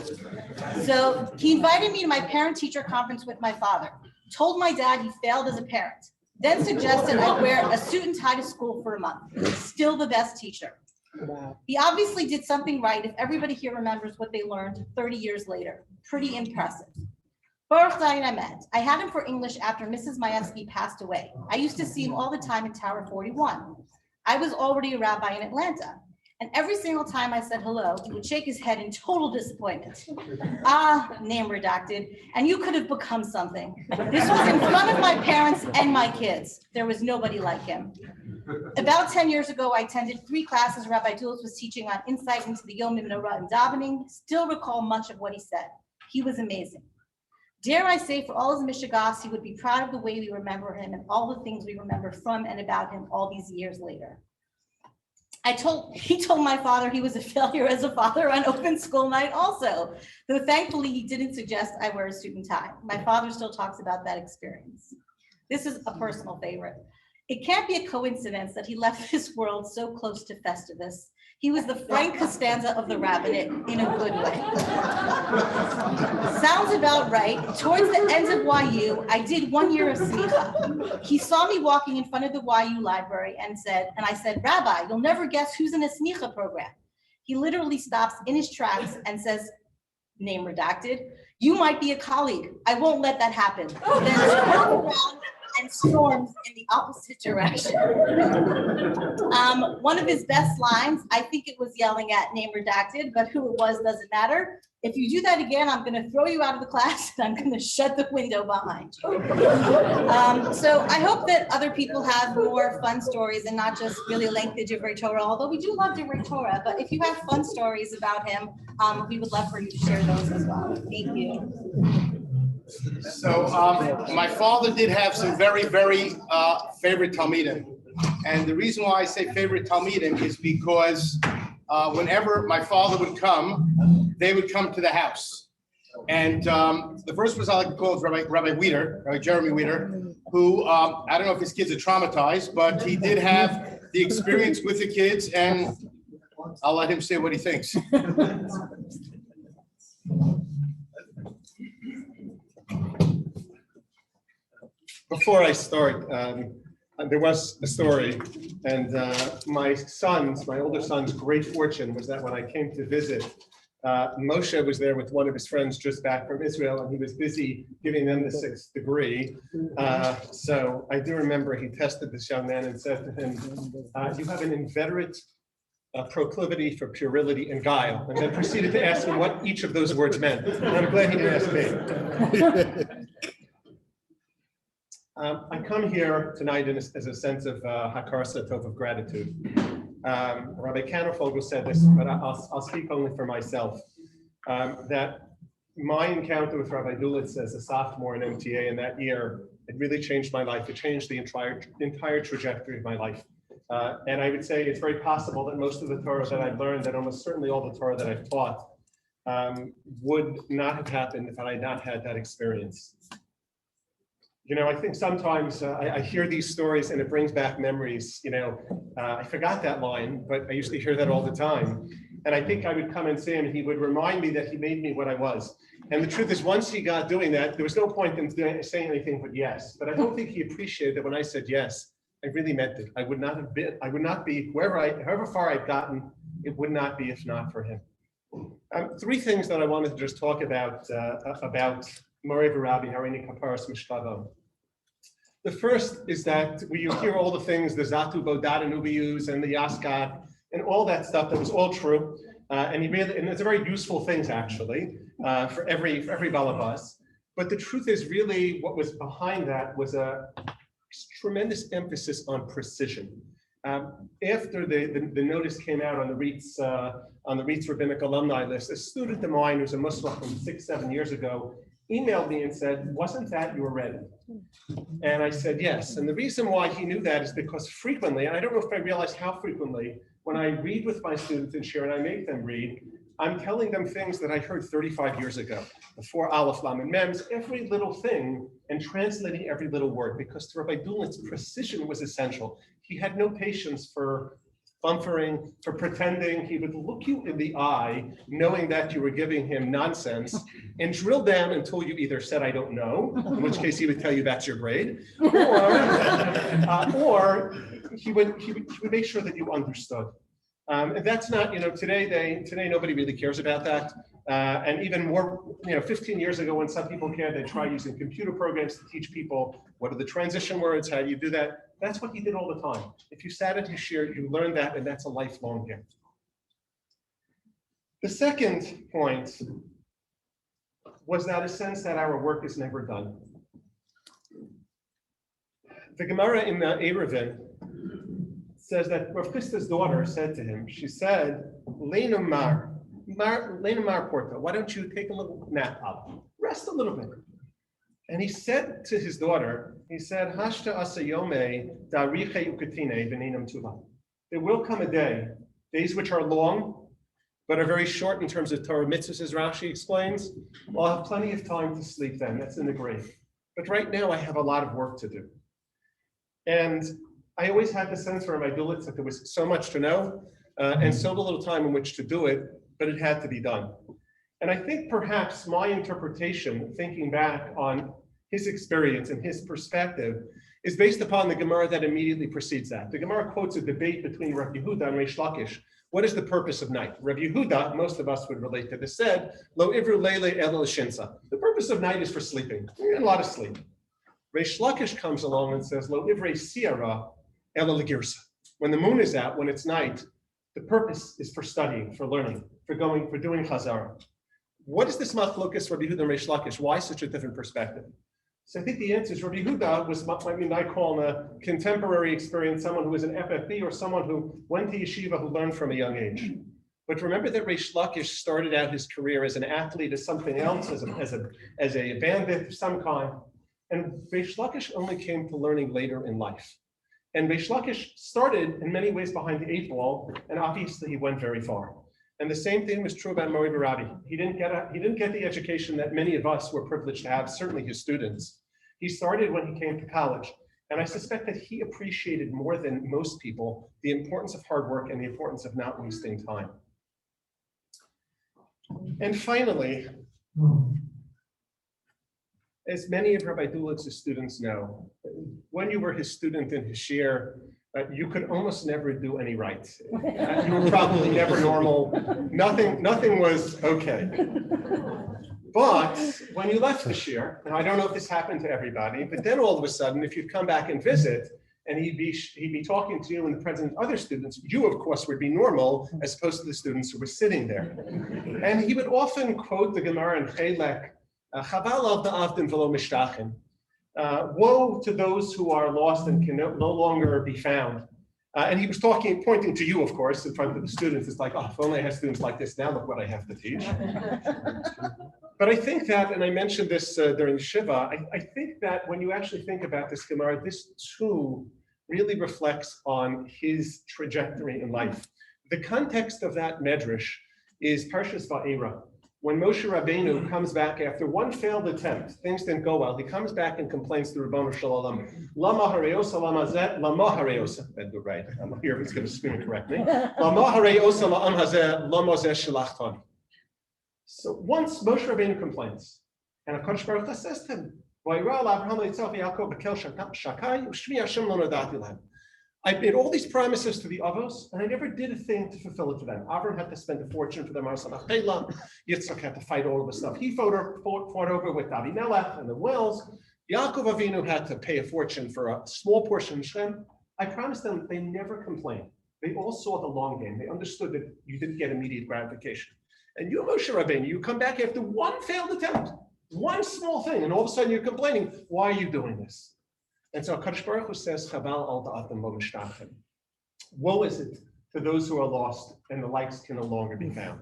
So he invited me to my parent-teacher conference with my father, told my dad he failed as a parent, then suggested I wear a suit and tie to school for a month. Still the best teacher. Wow. He obviously did something right if everybody here remembers what they learned 30 years later. Pretty impressive. Baruch Dayan, I had him for English after Mrs. Majewski passed away. I used to see him all the time in Tower 41. I was already a rabbi in Atlanta, and every single time I said hello, he would shake his head in total disappointment. Ah, name redacted, and you could have become something. This was in front of my parents and my kids. There was nobody like him. About 10 years ago, I attended 3 classes Rabbi Dulitz was teaching on insight into the Yom Menorah and davening. Still recall much of what he said. He was amazing. Dare I say, for all his mishigas, he would be proud of the way we remember him and all the things we remember from and about him all these years later. He told my father he was a failure as a father on open school night also, though thankfully he didn't suggest I wear a suit and tie. My father still talks about that experience. This is a personal favorite. It can't be a coincidence that he left this world so close to Festivus. He was the Frank Costanza of the rabbinate in a good way. Sounds about right. Towards the end of YU, I did 1 year of smicha. He saw me walking in front of the YU library and I said, "Rabbi, you'll never guess who's in a smicha program." He literally stops in his tracks and says, name redacted, "You might be a colleague. I won't let that happen." Then turns around and storms in the opposite direction. One of his best lines, I think it was yelling at name redacted, but who it was doesn't matter. "If you do that again, I'm going to throw you out of the class and I'm going to shut the window behind you." So I hope that other people have more fun stories and not just really lengthy Divrei Torah, although we do love Divrei Torah, but if you have fun stories about him, we would love for you to share those as well. Thank you. So my father did have some very, very favorite Talmidim. And the reason why I say favorite Talmidim is because whenever my father would come, they would come to the house. And the first person I like to call is Rabbi Weeder, Rabbi Jeremy Weeder, who, I don't know if his kids are traumatized, but he did have the experience with the kids, and I'll let him say what he thinks. Before I start, there was a story, and my older son's great fortune was that when I came to visit, Moshe was there with one of his friends just back from Israel, and he was busy giving them the 6th degree. So I do remember he tested this young man and said to him, "You have an inveterate proclivity for puerility and guile," and then proceeded to ask him what each of those words meant. And I'm glad he didn't ask me. I come here tonight as a sense of hakar satov, of gratitude. Rabbi Canterfogle said this, but I'll speak only for myself. That my encounter with Rabbi Dulitz as a sophomore in MTA in that year, it really changed my life. It changed the entire trajectory of my life. And I would say it's very possible that most of the Torah that I've learned, and almost certainly all the Torah that I've taught, would not have happened if I had not had that experience. You know, I think sometimes I hear these stories and it brings back memories. You know, I forgot that line, but I used to hear that all the time. And I think I would come and see him and he would remind me that he made me what I was. And the truth is, once he got doing that, there was no point in saying anything but yes. But I don't think he appreciated that when I said yes, I really meant it. I would not be however far I've gotten, it would not be if not for him. Three things that I wanted to just talk about Moray Rabbi Harini Kaparas Mishkavo. The first is that you hear all the things, the Zatu Bodat and Ubiyus and the Yaskat and all that stuff that was all true. And it's a very useful things actually for every balabas. But the truth is really what was behind that was a tremendous emphasis on precision. After the notice came out on the REIT's rabbinic alumni list, a student of mine who's a Muslim from 6-7 years ago emailed me and said, "Wasn't that your Rebbe?" And I said, yes. And the reason why he knew that is because frequently, and I don't know if I realized how frequently, when I read with my students and share and I make them read, I'm telling them things that I heard 35 years ago, before Aleph, Lam, and Mems, every little thing, and translating every little word, because to Rabbi Dulitz, precision was essential. He had no patience for bumpering, for pretending. He would look you in the eye, knowing that you were giving him nonsense, and drill down until you either said, "I don't know," in which case he would tell you that's your grade, or he would make sure that you understood. And that's not, today nobody really cares about that. And even more, 15 years ago, when some people cared, they try using computer programs to teach people what are the transition words, how do you do that. That's what he did all the time. If you sat at his shir, you learned that, and that's a lifelong gift. The second point was that a sense that our work is never done. The Gemara in Eruvin says that Rav Chisda's daughter said to him, she said, Lena Mar Porta, why don't you take a little nap up? Rest a little bit. And he said to his daughter, he said, Hashta asayome dariche ukatine v'ninam tuva. There will come a day, days which are long, but are very short in terms of Torah mitzvahs, as Rashi explains. I'll have plenty of time to sleep then, that's in the grave. But right now I have a lot of work to do. And I always had the sense from my Dulitz that there was so much to know and so little time in which to do it, but it had to be done. And I think perhaps my interpretation, thinking back on his experience and his perspective, is based upon the Gemara that immediately precedes that. The Gemara quotes a debate between Rabbi Yehuda and Reish Lakish. What is the purpose of night? Rabbi Yehuda, most of us would relate to this, said, Lo ivru leile el shinsa. The purpose of night is for sleeping. You get a lot of sleep. Reish Lakish comes along and says, Lo ivrei siara el legirsa. When the moon is out, when it's night, the purpose is for studying, for learning, for doing chazara. What is this machlokas Rabbi Yehuda and Reish Lakish? Why such a different perspective? So I think the answer is Rabbi Yehuda was, I call a contemporary experience, someone who was an FFB or someone who went to yeshiva, who learned from a young age. But remember that Reish Lakish started out his career as an athlete, as something else, as a bandit of some kind. And Reish Lakish only came to learning later in life. And Reish Lakish started in many ways behind the 8 ball, and obviously he went very far. And the same thing was true about Moray Rabbi. He didn't get the education that many of us were privileged to have, certainly his students. He started when he came to college. And I suspect that he appreciated more than most people the importance of hard work and the importance of not wasting time. And finally, as many of Rabbi Dulitz's students know, when you were his student in his shir, you could almost never do any right. You were probably never normal. Nothing was okay. But when you left the shir, now I don't know if this happened to everybody, but then all of a sudden, if you'd come back and visit, and he'd be talking to you in the presence of other students, you of course would be normal as opposed to the students who were sitting there. And he would often quote the Gemara in Chelek, Chaval al da'avdim v'lo mishtachin. Woe to those who are lost and can no longer be found. And he was pointing to you, of course, in front of the students. It's like, oh, if only I had students like this, now look what I have to teach. But I think that, and I mentioned this during Shiva, I think that when you actually think about this Gemara, this too really reflects on his trajectory in life. The context of that medrash is Parshas Va'era. When Moshe Rabbeinu comes back after one failed attempt, things didn't go well, he comes back and complains to Ribono Shel Olam, Lama hareosa lama zeh, lama hareosa. Right, I'm here, he's going to scream and correct me. Lama hareosa la'am hazeh, lama zeh shelachton. So once Moshe Rabbeinu complains, and HaKadosh Baruch Hu says to him, Vayra al Avraham Yitzchak v'Yaakov b'kel shakai, u'shmi Hashem lo nodati lahem. I made all these promises to the Avos, and I never did a thing to fulfill it to them. Avram had to spend a fortune for them. Yitzchak had to fight all of the stuff he fought over with Avimelech and the wells. Yaakov Avinu had to pay a fortune for a small portion of Shem. I promised them they never complained. They all saw the long game. They understood that you didn't get immediate gratification. And you, Moshe Rabbeinu, you come back after one failed attempt, one small thing, and all of a sudden you're complaining. Why are you doing this? And so HaKadosh Baruch Hu says, Chaval al da'atem lo mishtachem. Woe is it to those who are lost and the lights can no longer be found.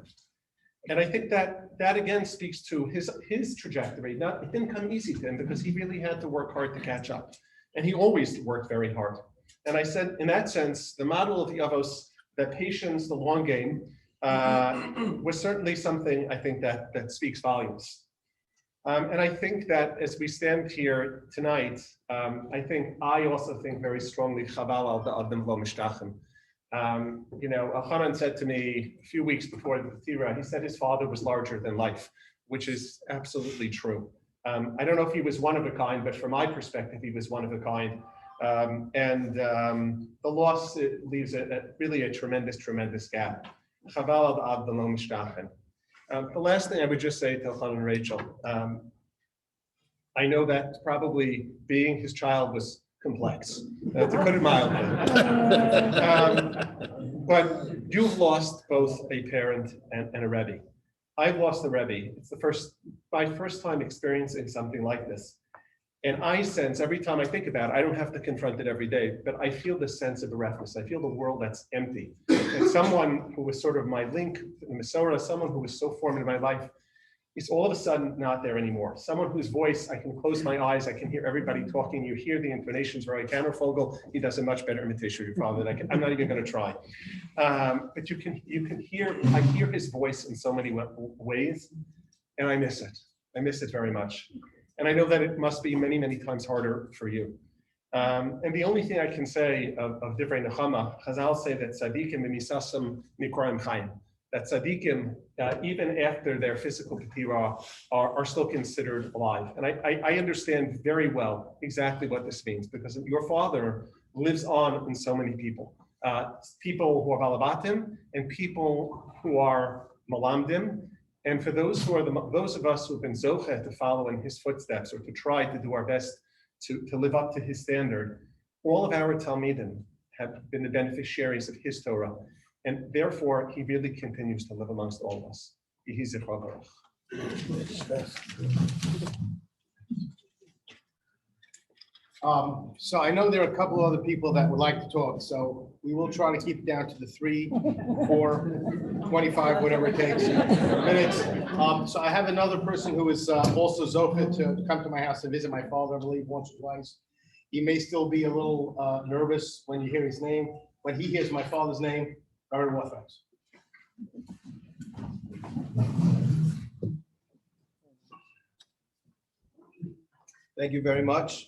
And I think that again speaks to his trajectory. It didn't come easy to him because he really had to work hard to catch up. And he always worked very hard. And I said, in that sense, the model of the Avos, that patience, the long game, was certainly something I think that speaks volumes. And I think that as we stand here tonight, I also think very strongly, Chaval al da'adim lo mishtachem. Elchanan said to me a few weeks before the Tira, he said his father was larger than life, which is absolutely true. I don't know if he was one of a kind, but from my perspective, he was one of a kind. The loss leaves really a tremendous, tremendous gap. Chaval al da'adim lo mishtachem. The last thing I would just say to Elchanan and Rachel, I know that probably being his child was complex, to put it mildly. But you've lost both a parent and a Rebbe. I've lost a Rebbe. It's my first time experiencing something like this. And I sense, every time I think about it, I don't have to confront it every day, but I feel this sense of berefness. I feel the world that's empty. And someone who was sort of my link to the Masorah, someone who was so formative in my life, is all of a sudden not there anymore. Someone whose voice, I can close my eyes, I can hear everybody talking, you hear the intonations. Rabbi Kannerfogel, he does a much better imitation of your father than I'm not even going to try. But you can hear, I hear his voice in so many ways, and I miss it. I miss it very much. And I know that it must be many, many times harder for you. And the only thing I can say of Divrei Nechama, Chazal say that tzaddikim v'misasam mikroim chayim, that tzaddikim, even after their physical patira, are still considered alive. And I understand very well exactly what this means, because your father lives on in so many people. People who are balabatim and people who are malamdim. And for those of us who have been zocheh to follow in his footsteps or to try to do our best to live up to his standard, all of our Talmidim have been the beneficiaries of his Torah. And therefore, he really continues to live amongst all of us. Yehi zichro baruch. So I know there are a couple other people that would like to talk, so we will try to keep it down to the 3, 4, 25, whatever it takes, minutes. So I have another person who is also zocheh to come to my house to visit my father, I believe, once or twice. He may still be a little nervous when you hear his name. When he hears my father's name, Rabbi Orthodox. Thank you very much.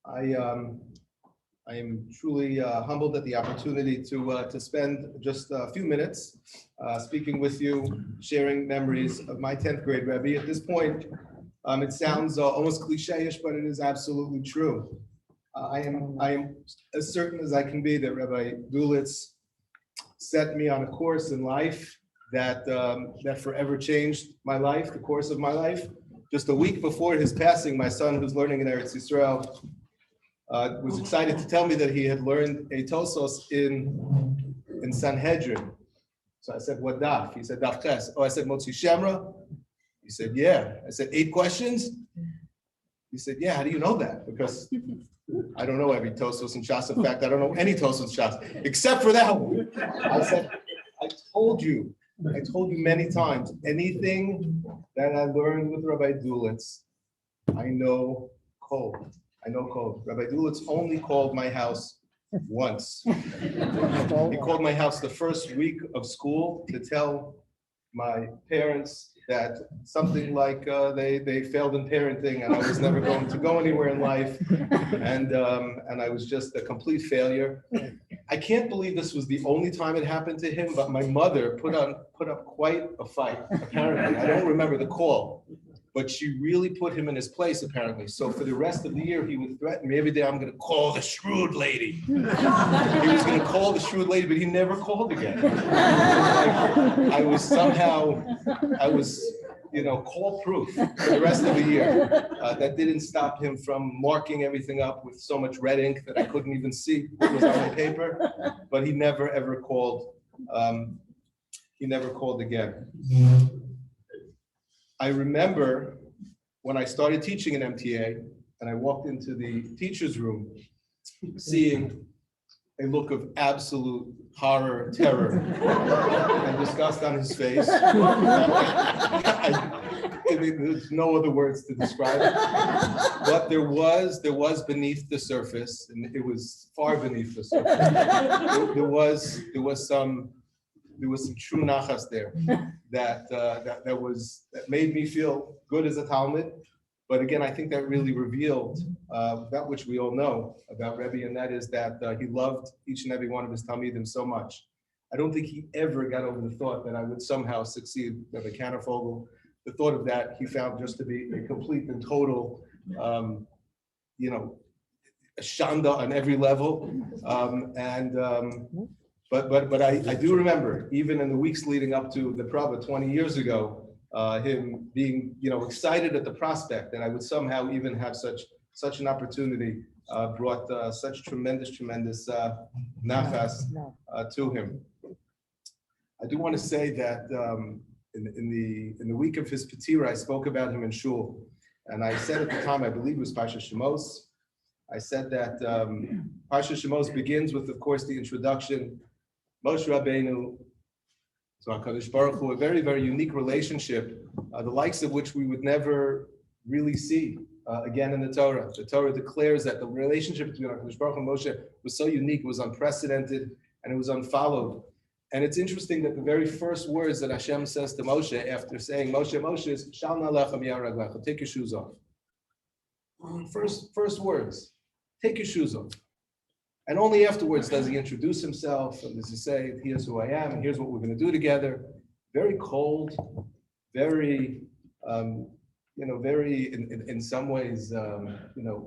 I am truly humbled at the opportunity to spend just a few minutes speaking with you, sharing memories of my 10th grade Rebbe. At this point, it sounds almost cliche-ish, but it is absolutely true. I am as certain as I can be that Rabbi Dulitz set me on a course in life that forever changed my life, the course of my life. Just a week before his passing, my son, who's learning in Eretz Yisrael, was excited to tell me that he had learned a Tosos in Sanhedrin. So I said, what daf? He said, daf ches. Oh, I said, Motzi Shemra? He said, yeah. I said, 8 questions? He said, yeah, how do you know that? Because I don't know every Tosos and Shas. In fact, I don't know any Tosos and Shas, except for that one. I said, I told you many times, anything that I learned with Rabbi Dulitz, I know cold. Rabbi Dulitz only called my house once. He called my house the first week of school to tell my parents that something like they failed in parenting and I was never going to go anywhere in life, and I was just a complete failure. I can't believe this was the only time it happened to him, but my mother put up quite a fight, apparently. I don't remember the call, but she really put him in his place, apparently. So for the rest of the year, he would threaten me every day, I'm gonna call the shrewd lady. He was gonna call the shrewd lady, but he never called again. I was call proof for the rest of the year. That didn't stop him from marking everything up with so much red ink that I couldn't even see what was on the paper, but he never, ever called. He never called again. I remember when I started teaching in MTA and I walked into the teacher's room, seeing a look of absolute horror, terror, and disgust on his face. There's no other words to describe it. But there was beneath the surface, and it was far beneath the surface. There was some true nachas there that made me feel good as a Talmud. But again, I think that really revealed that which we all know about Rabbi, and that is that he loved each and every one of his Talmidim so much. I don't think he ever got over the thought that I would somehow succeed Rabbi Kannerfogel. The thought of that he found just to be a complete and total, a shanda on every level. But I do remember, even in the weeks leading up to the Prabha 20 years ago, him being, excited at the prospect that I would somehow even have such an opportunity, brought such tremendous nachas to him. I do want to say that in the week of his Petira, I spoke about him in Shul, and I said at the time, I believe it was Parsha Shemos. I said that Parsha Shemos begins with, of course, the introduction, Moshe Rabbeinu, so HaKadosh Baruch Hu, a very, very unique relationship, the likes of which we would never really see again in the Torah. The Torah declares that the relationship between HaKadosh Baruch Hu and Moshe was so unique, it was unprecedented, and it was unfollowed. And it's interesting that the very first words that Hashem says to Moshe after saying, Moshe, is, Shal na'alecha miyaraglecha, take your shoes off. First words, take your shoes off. And only afterwards does he introduce himself and does he say, here's who I am, and here's what we're going to do together. Very cold, very, very, in some ways,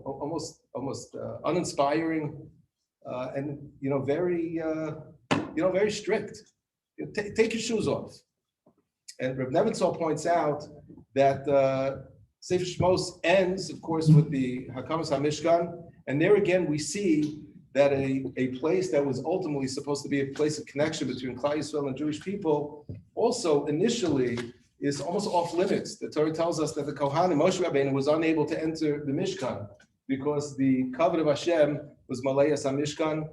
almost uninspiring, and, very, very strict. Take your shoes off. And Reb Nebenzahl points out that Sefer Shmos ends, of course, with the Hakamas HaMishkan, and there again we see that a place that was ultimately supposed to be a place of connection between Klal Yisrael and Jewish people, also initially is almost off limits. The Torah tells us that the Kohanim, Moshe Rabbeinu, was unable to enter the Mishkan because the covenant of Hashem was Malayas HaMishkan.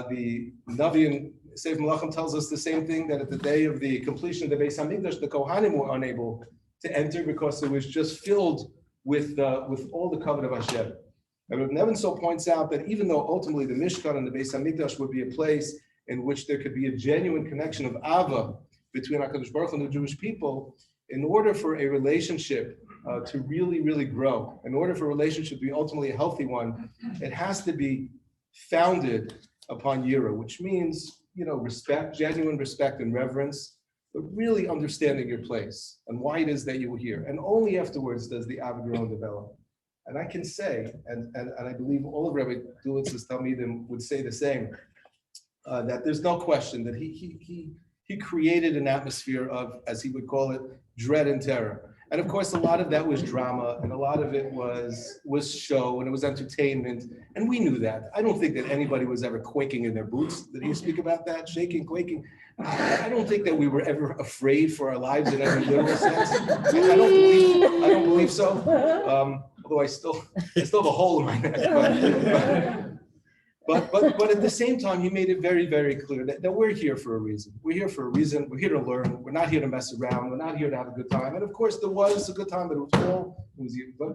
The Navi in Sefer Malachim tells us the same thing, that at the day of the completion of the Beis Hamikdash, the Kohanim were unable to enter because it was just filled with all the covenant of Hashem. And Reb Nebenzahl points out that even though ultimately the Mishkan and the Beis Hamikdash would be a place in which there could be a genuine connection of Ava between HaKadosh Baruch Hu and the Jewish people, in order for a relationship to really, really grow, in order for a relationship to be ultimately a healthy one, it has to be founded upon Yira, which means, respect, genuine respect and reverence, but really understanding your place and why it is that you were here. And only afterwards does the Ava grow and develop. And I can say, and I believe all of Rabbi Dulitz's Talmidim would say the same, that there's no question that he created an atmosphere of, as he would call it, dread and terror. And of course, a lot of that was drama, and a lot of it was show, and it was entertainment, and we knew that. I don't think that anybody was ever quaking in their boots. Did he speak about that? Shaking, quaking? I don't think that we were ever afraid for our lives in every literal sense. I don't believe so. Although I still have a hole in my neck. But at the same time, he made it very, very clear that we're here for a reason. We're here for a reason. We're here to learn. We're not here to mess around. We're not here to have a good time. And of course, there was a good time, but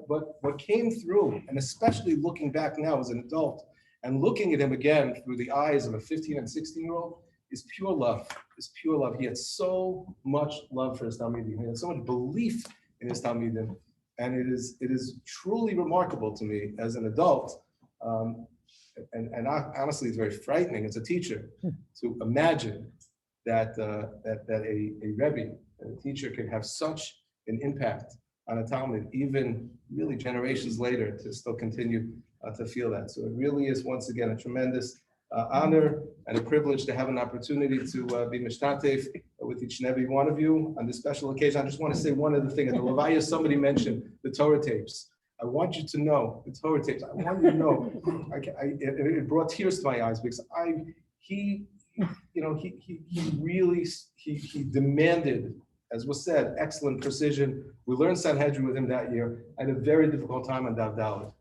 but what came through, and especially looking back now as an adult and looking at him again through the eyes of a 15 and 16-year-old, is pure love. Is pure love. He had so much love for his Talmidim. He had so much belief in his Talmidim. And it is truly remarkable to me as an adult, and honestly, it's very frightening as a teacher to imagine that a Rebbe, a teacher, can have such an impact on a Talmud, even really generations later, to still continue to feel that. So it really is, once again, a tremendous honor and a privilege to have an opportunity to be mishtatef with each and every one of you on this special occasion. I just want to say one other thing. At the Levaya, somebody mentioned the Torah tapes. I want you to know, the Torah tapes, I want you to know, it brought tears to my eyes because he really demanded, as was said, excellent precision. We learned Sanhedrin with him that year. I had a very difficult time on Dav Dalet.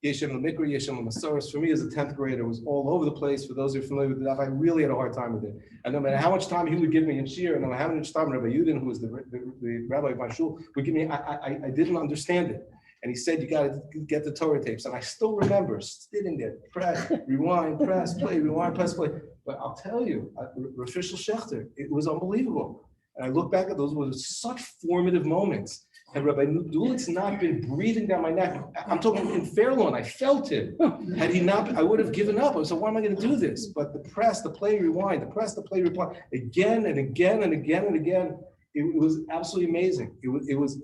Yeshem L'Mikra, Yeshem L'Masoros. For me as a 10th grader, it was all over the place. For those who are familiar with the Dav, I really had a hard time with it. And no matter how much time he would give me in Shir, and no matter how much time Rabbi Yudin, who was the rabbi of my shul, would give me, I didn't understand it. And he said, you got to get the Torah tapes. And I still remember sitting there, press, rewind, press, play, rewind, press, play. But I'll tell you, Rosh Shechter, it was unbelievable. And I look back at those, were such formative moments. And Rabbi Dulitz not been breathing down my neck. I'm talking in Fairlawn, I felt it. Had he not, I would have given up. I was like, why am I going to do this? But the press, the play, rewind, the press, the play, rewind, again and again and again and again. It was absolutely amazing. He was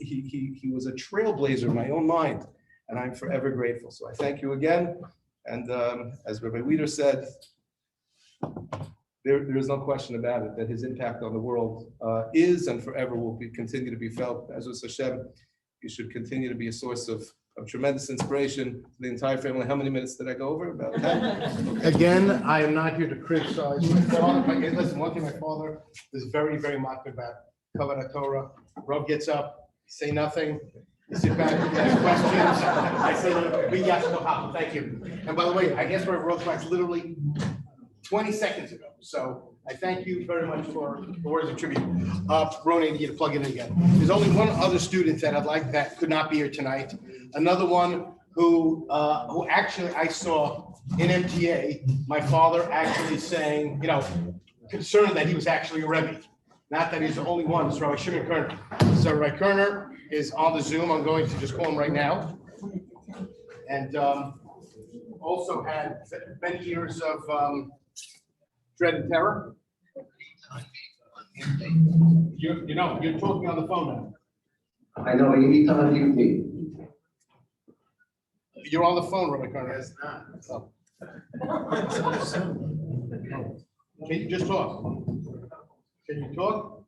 a trailblazer in my own mind, and I'm forever grateful. So I thank you again. And as Rabbi Weider said, there is no question about it that his impact on the world is and forever will continue to be felt. As with Hashem, you should continue to be a source of tremendous inspiration to the entire family. How many minutes did I go over? About 10? Again, I am not here to criticize my father. Listen, one thing my father is very, very mocked about. Kavanah Torah. Rob gets up, say nothing. You sit back, you ask questions. I say, we got no problem. Thank you. And by the way, I guess where Rob was literally 20 seconds ago. So I thank you very much for the words of tribute. Ronnie, I need you to plug it in again. There's only one other student that I'd like that could not be here tonight. Another one who actually I saw in MTA, my father actually saying, concerned that he was actually a Rebbe. Not that he's the only one, it's Rabbi Shimon Kerner. So Rabbi Kerner is on the Zoom. I'm going to just call him right now. And also had many years of dread and terror. You're talking on the phone now. I know, anytime you need. You're on the phone, Rabbi Kerner. Oh. Can you just talk? Can you talk?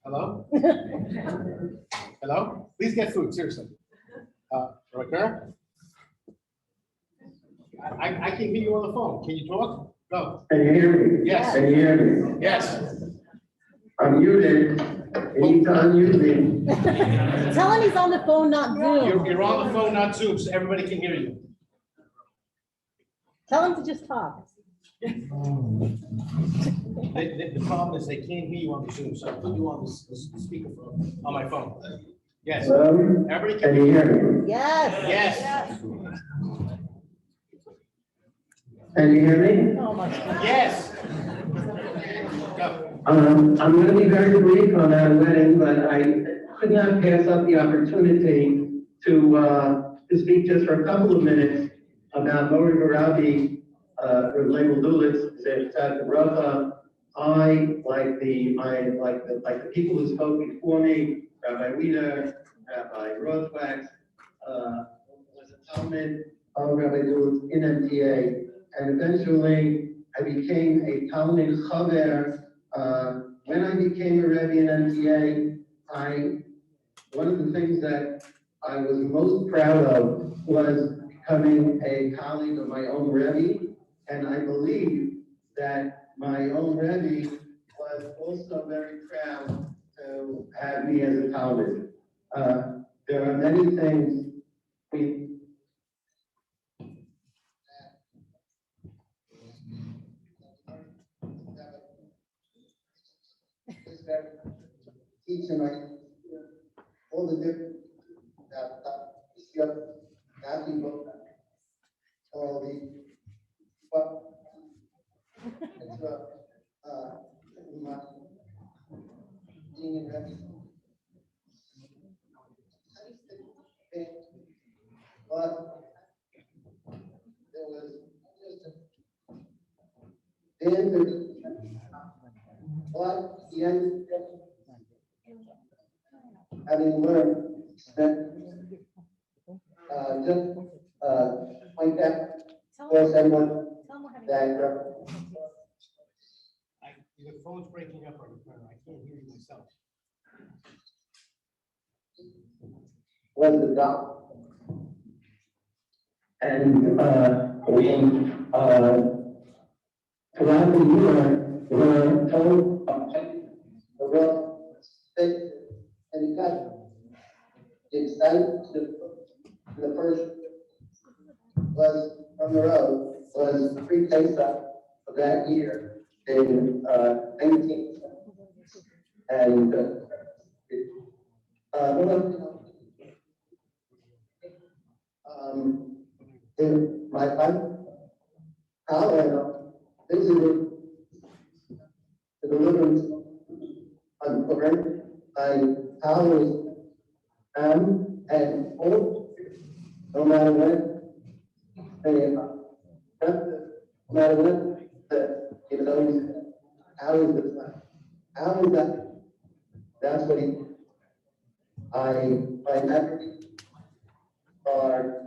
Hello? Hello? Please get food, seriously. Rabbi Kerner? I can hear you on the phone. Can you talk? Go. Can you hear me? Yes. Can you hear me? Yes. I'm muted. Anytime you need. Tell him he's on the phone, not Zoom. You're on the phone, not Zoom, so everybody can hear you. Tell him to just talk. The problem is they can't hear you on the Zoom, so I put you on the speakerphone on my phone. Yes. Hello? Everybody Can can you hear hear me? Yes. Yes. Can you hear me? Oh my God. Yes. Go. I'm going to be very brief on our wedding, but I could not pass up the opportunity to speak just for a couple of minutes about Mori Rabbi, labeled Dulitz, said the Rafa. I like the people who spoke before me, Rabbi Weider, Rabbi Rothwax, was a Talmud of Rabbi Dulitz in MTA, and eventually I became a Talmud Chaver. When I became a Rebbe in MTA, one of the things that I was most proud of was becoming a colleague of my own Rebbe, and I believe that my own Rebbe was also very proud to have me as a Talmud. There are many things teaching all the different all the but there was just but the end having learned that, just, point out for someone that, The phone's breaking up, I can't hear you myself. was the doc. And, we, throughout the year, were told the real state and cut. The excitement, the first was from the road, was pre-Pesach of that year in, 19. And, in my life, how visited the deliverance on Purim, I always am and hope, no matter what, no matter what, it's always, how is the plan? How is that? That's what I never are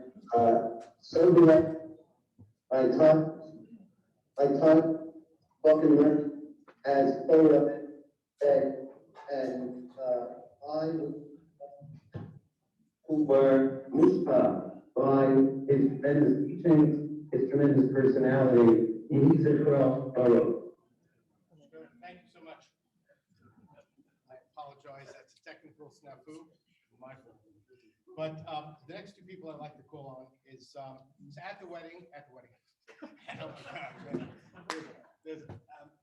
so direct. My time spoken word as full of it, and I who were moved by his tremendous teachings, his tremendous personality. He's a Baruch. Thank you so much. I apologize, that's a technical snafu, my fault. But the next two people I'd like to call on is at the wedding. There's,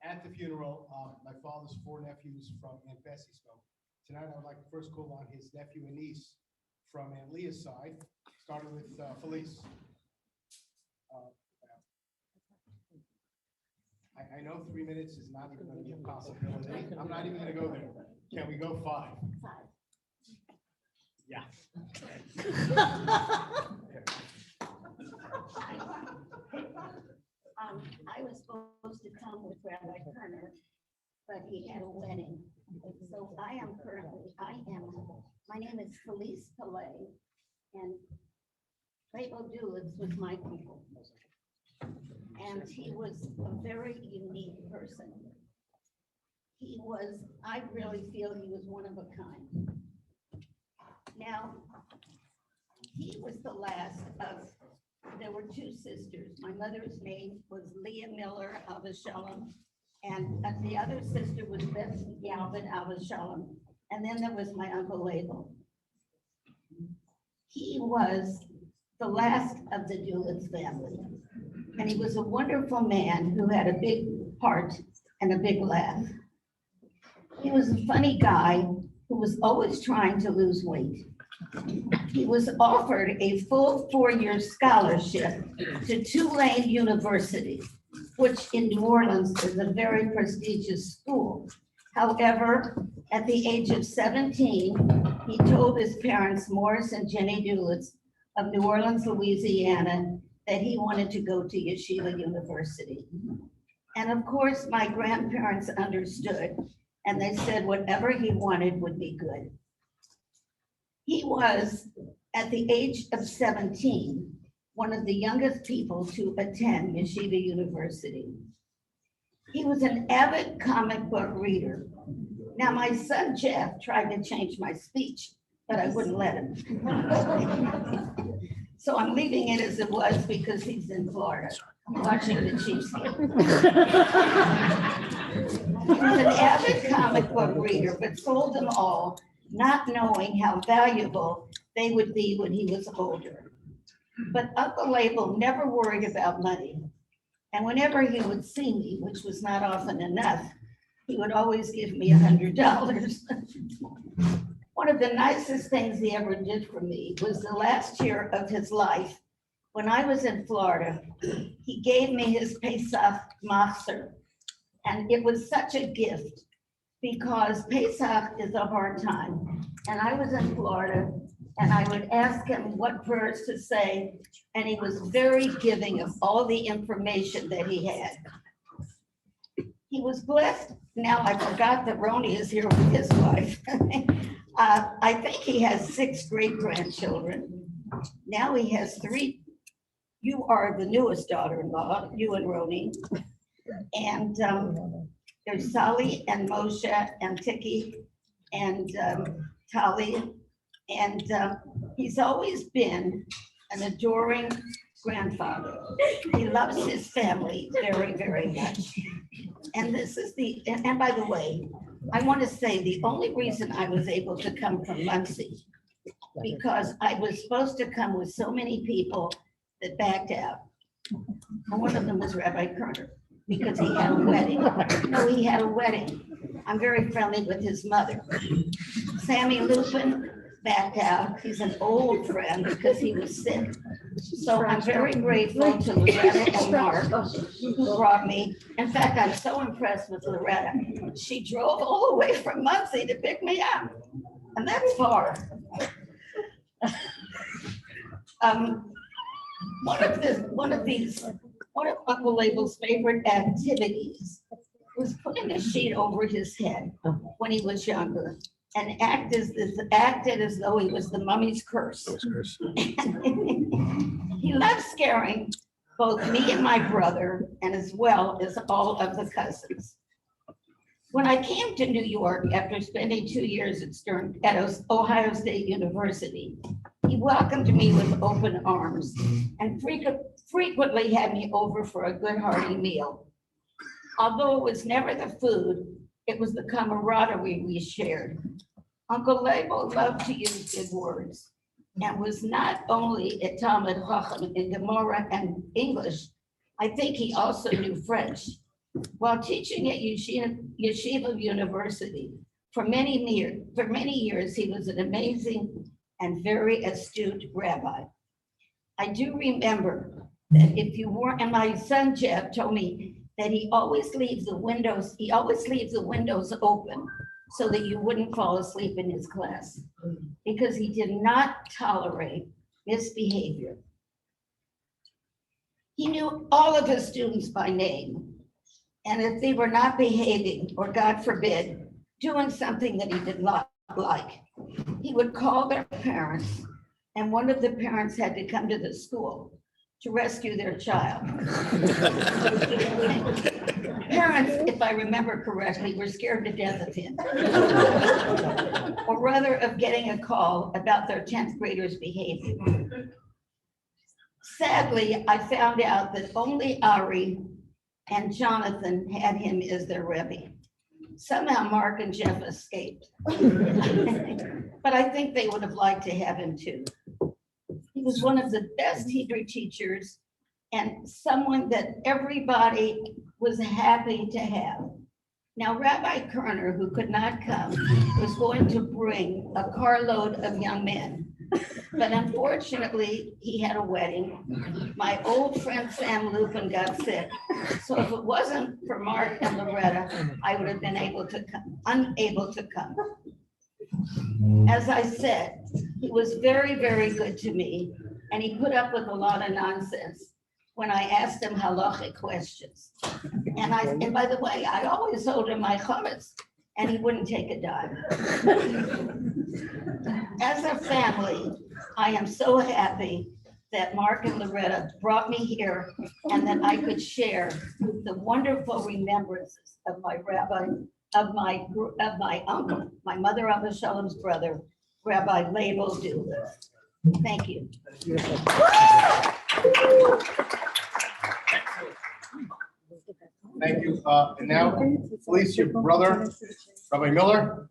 at the funeral, my father's 4 nephews from Aunt Bessie spoke. Tonight I would like to first call on his nephew and niece from Aunt Leah's side, starting with Felice. I know 3 minutes is not even going to be a possibility. I'm not even going to go there. Can we go 5? Yeah. I was supposed to come with Rabbi Kerner, but he had a wedding. So my name is Felice Pillay, and Rabbi Dulitz was my uncle. And he was a very unique person. I really feel he was one of a kind. Now, he was the last of, there were 2 sisters. My mother's name was Leah Miller Avashalom, and the other sister was Beth Galvin Avashalom, and then there was my uncle Abel. He was the last of the Dulitz family, and he was a wonderful man who had a big heart and a big laugh. He was a funny guy who was always trying to lose weight. He was offered a full 4-year scholarship to Tulane University, which in New Orleans is a very prestigious school. However, at the age of 17, he told his parents, Morris and Jenny Dulitz of New Orleans, Louisiana, that he wanted to go to Yeshiva University. And of course, my grandparents understood, and they said whatever he wanted would be good. He was, at the age of 17, one of the youngest people to attend Yeshiva University. He was an avid comic book reader. Now, my son Jeff tried to change my speech, but I wouldn't let him. So I'm leaving it as it was because he's in Florida, watching the Chiefs game. He was an avid comic book reader, but sold them all, not knowing how valuable they would be when he was older. But Uncle Abel never worried about money. And whenever he would see me, which was not often enough, he would always give me $100. One of the nicest things he ever did for me was the last year of his life. When I was in Florida, he gave me his Pesach Machzer. And it was such a gift because Pesach is a hard time. And I was in Florida and I would ask him what verse to say. And he was very giving of all the information that he had. He was blessed. Now I forgot that Roni is here with his wife. I think he has 6 great-grandchildren. Now he has 3. You are the newest daughter-in-law, you and Roni. And there's Sally and Moshe and Tiki and Tali. And he's always been an adoring grandfather. He loves his family very, very much. And this is and by the way, I want to say the only reason I was able to come from Muncie, because I was supposed to come with so many people that backed out. And one of them was Rabbi Kerner, because he had a wedding. No, he had a wedding. I'm very friendly with his mother. Sammy Lupin backed out. He's an old friend because he was sick. So I'm very grateful to Loretta and Mark who brought me. In fact, I'm so impressed with Loretta. She drove all the way from Muncie to pick me up. And that's far. One of Uncle Abel's favorite activities was putting a sheet over his head when he was younger and acted as though he was the mummy's curse. He loved scaring both me and my brother, and as well as all of the cousins. When I came to New York after spending 2 years at Ohio State University, he welcomed me with open arms and frequently had me over for a good hearty meal. Although it was never the food, it was the camaraderie we shared. Uncle Abel loved to use big words and was not only a Talmud Chacham in Gemara and English, I think he also knew French. While teaching at Yeshiva University for many years, he was an amazing and very astute rabbi. I do remember that if you weren't, and my son Jeff told me that he always leaves the windows open so that you wouldn't fall asleep in his class, because he did not tolerate misbehavior. He knew all of his students by name, and if they were not behaving, or God forbid, doing something that he did not like, he would call their parents, and one of the parents had to come to the school to rescue their child. Parents, if I remember correctly, were scared to death of him. Or rather of getting a call about their 10th graders' behavior. Sadly, I found out that only Ari and Jonathan had him as their Rebbe. Somehow Mark and Jeff escaped. But I think they would have liked to have him too. He was one of the best Hebrew teachers and someone that everybody was happy to have. Now, Rabbi Kerner, who could not come, was going to bring a carload of young men. But unfortunately, he had a wedding. My old friend Sam Lupin got sick. So if it wasn't for Mark and Loretta, I would have been unable to come. As I said, he was very, very good to me, and he put up with a lot of nonsense when I asked him halachic questions. And by the way, I always told him my chametz, and he wouldn't take a dime. As a family, I am so happy that Mark and Loretta brought me here and that I could share the wonderful remembrances of my rabbi, of my uncle, my mother Abba Shalom's brother, Rabbi Label Dulitz. Thank you. Thank you. And now, please, your brother, Rabbi Miller.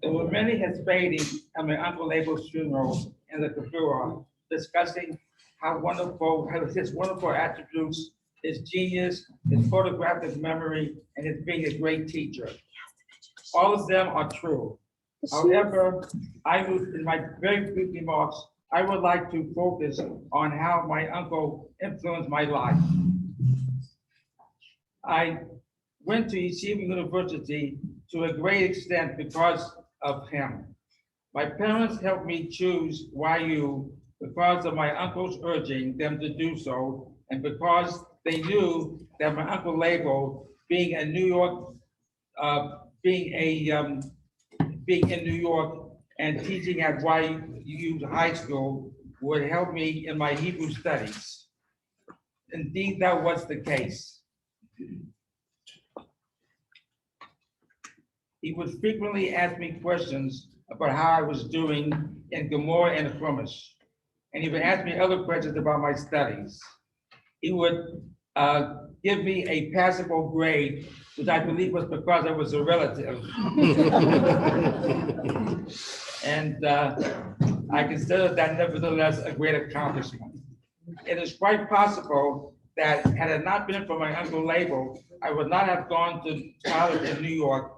There were many Hispanics at my Uncle Abel's funeral in the Kafura discussing his wonderful attributes, his genius, his photographic memory, and his being a great teacher. All of them are true. However, in my very brief remarks, I would like to focus on how my uncle influenced my life. I went to Yeshiva University to a great extent because of him. My parents helped me choose YU because of my uncle's urging them to do so, and because they knew that my uncle Label, being in New York, being in New York and teaching at YU High School would help me in my Hebrew studies. Indeed, that was the case. He would frequently ask me questions about how I was doing in Gomorrah and Chumash. And he would ask me other questions about my studies. He would give me a passable grade, which I believe was because I was a relative. And I consider that nevertheless a great accomplishment. It is quite possible that had it not been for my uncle Label, I would not have gone to college in New York,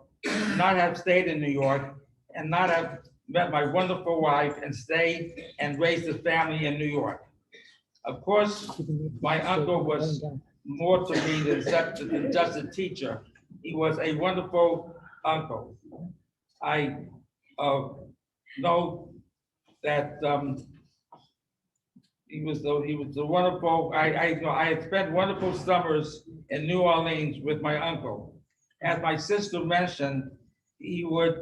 not have stayed in New York, and not have met my wonderful wife and stayed and raised a family in New York. Of course, my uncle was more to me than just a teacher. He was a wonderful uncle. I know that he was the wonderful. I had spent wonderful summers in New Orleans with my uncle. As my sister mentioned, he would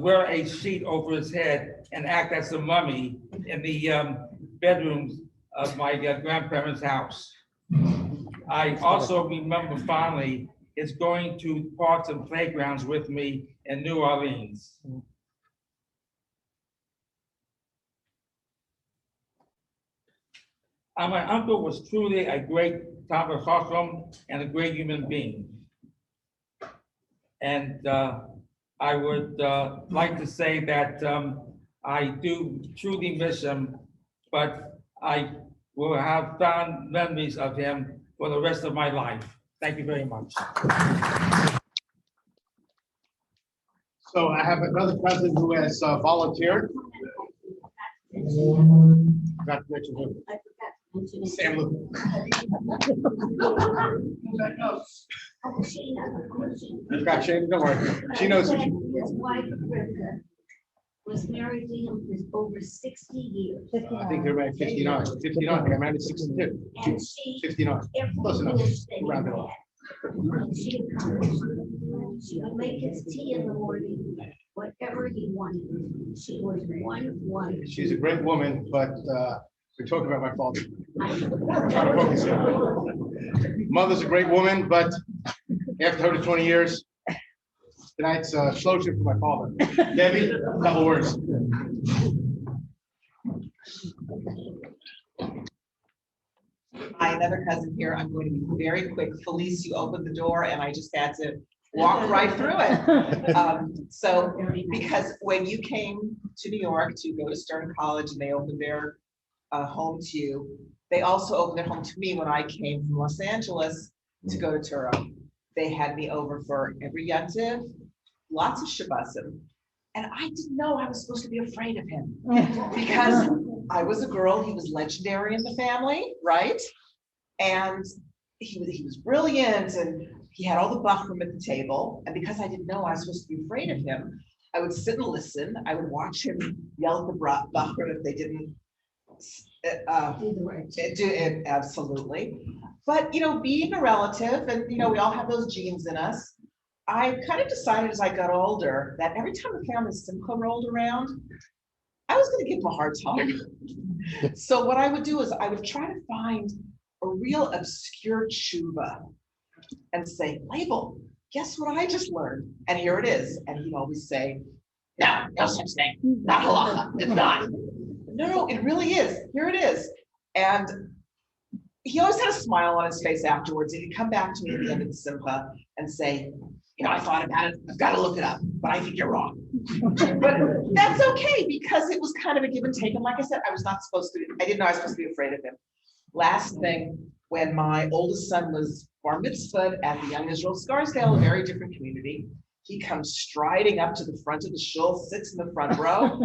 wear a sheet over his head and act as a mummy in the bedrooms of my grandparents' house. I also remember fondly his going to parks and playgrounds with me in New Orleans. My uncle was truly a great Talmid Chacham and a great human being. And I would like to say that I do truly miss him, but I will have fond memories of him for the rest of my life. Thank you very much. So I have another cousin who has volunteered. Not to mention who. Sam Luke. I've got Shane, don't worry. She knows who she His wife, Rivka, was married to him for over 60 years. I think they're married 59. 59, they got married at 62. And she, 59. Close every enough. wish that Round it he off. had, she accomplished. She would make his tea in the morning, whatever he wanted. She was one. She's a great woman, but we're talking about my father. I'm trying to focus here. Mother's a great woman, but after her 20 years, tonight's Shloshim for my father. Debbie, a couple words. Hi, another cousin here. I'm going to be very quick. Felice, you opened the door and I just had to walk right through it. So, because when you came to New York to go to Stern College and they opened their home to you, they also opened their home to me when I came from Los Angeles to go to Turo. They had me over for every yontif, lots of shabbosim. And I didn't know I was supposed to be afraid of him because I was a girl, he was legendary in the family, right? And he was brilliant and he had all the bachrim at the table. And because I didn't know I was supposed to be afraid of him, I would sit and listen. I would watch him yell at the bachrim if they didn't do it, absolutely. But, you know, being a relative and, you know, we all have those genes in us. I kind of decided as I got older that every time the family simcha rolled around, I was going to give him a hard time. So what I would do is I would try to find a real obscure tshuva and say, Label, guess what I just learned? And here it is. And he'd always say, no such thing, not halacha, it's not. No, it really is. Here it is. And he always had a smile on his face afterwards. And he'd come back to me at the end of the simcha and say, you know, I thought about it, I've got to look it up, but I think you're wrong. But that's okay because it was kind of a give and take. And like I said, I didn't know I was supposed to be afraid of him. Last thing, when my oldest son was bar mitzvahed at the Young Israel Scarsdale, a very different community, he comes striding up to the front of the shul, sits in the front row,